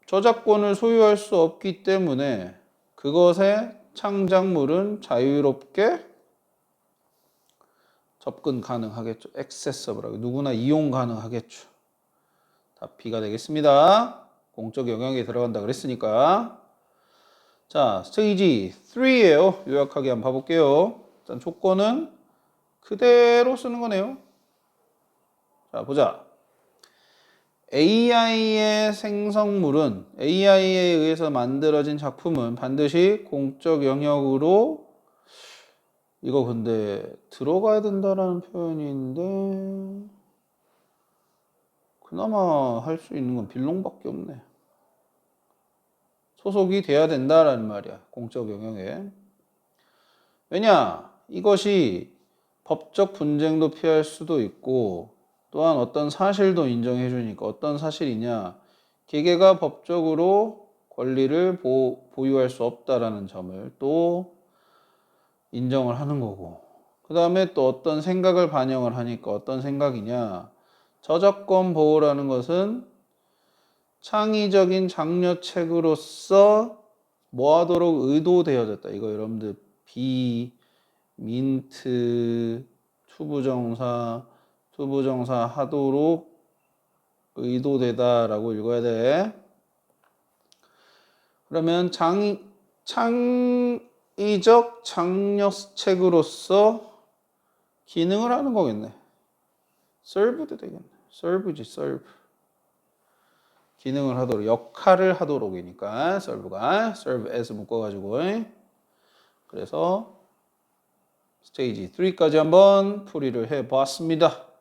저작권을 소유할 수 없기 때문에 그것의 창작물은 자유롭게 접근 가능하겠죠. 액세서블하게 누구나 이용 가능하겠죠. 답 B가 되겠습니다. 공적 영역에 들어간다 그랬으니까. 자, 스테이지 3예요. 요약하게 한번 봐볼게요. 일단 조건은 그대로 쓰는 거네요. 자, 보자. AI의 생성물은 AI에 의해서 만들어진 작품은 반드시 공적 영역으로 이거 근데 들어가야 된다라는 표현이 있는데 그나마 할 수 있는 건 빌롱밖에 없네. 소속이 돼야 된다라는 말이야. 공적 영역에. 왜냐? 이것이 법적 분쟁도 피할 수도 있고 또한 어떤 사실도 인정해 주니까 어떤 사실이냐? 기계가 법적으로 권리를 보유할 수 없다라는 점을 또 인정을 하는 거고 그 다음에 또 어떤 생각을 반영을 하니까 어떤 생각이냐? 저작권 보호라는 것은 창의적인 장려책으로서 뭐 하도록 의도되어졌다. 이거 여러분들 민트 투부정사 하도록 의도되다라고 읽어야 돼. 그러면 창의적 장려책으로서 기능을 하는 거겠네. serve도 되겠네. serve지, serve. 기능을 하도록, 역할을 하도록이니까 serve가 serve as 묶어가지고 그래서 스테이지 3까지 한번 풀이를 해봤습니다.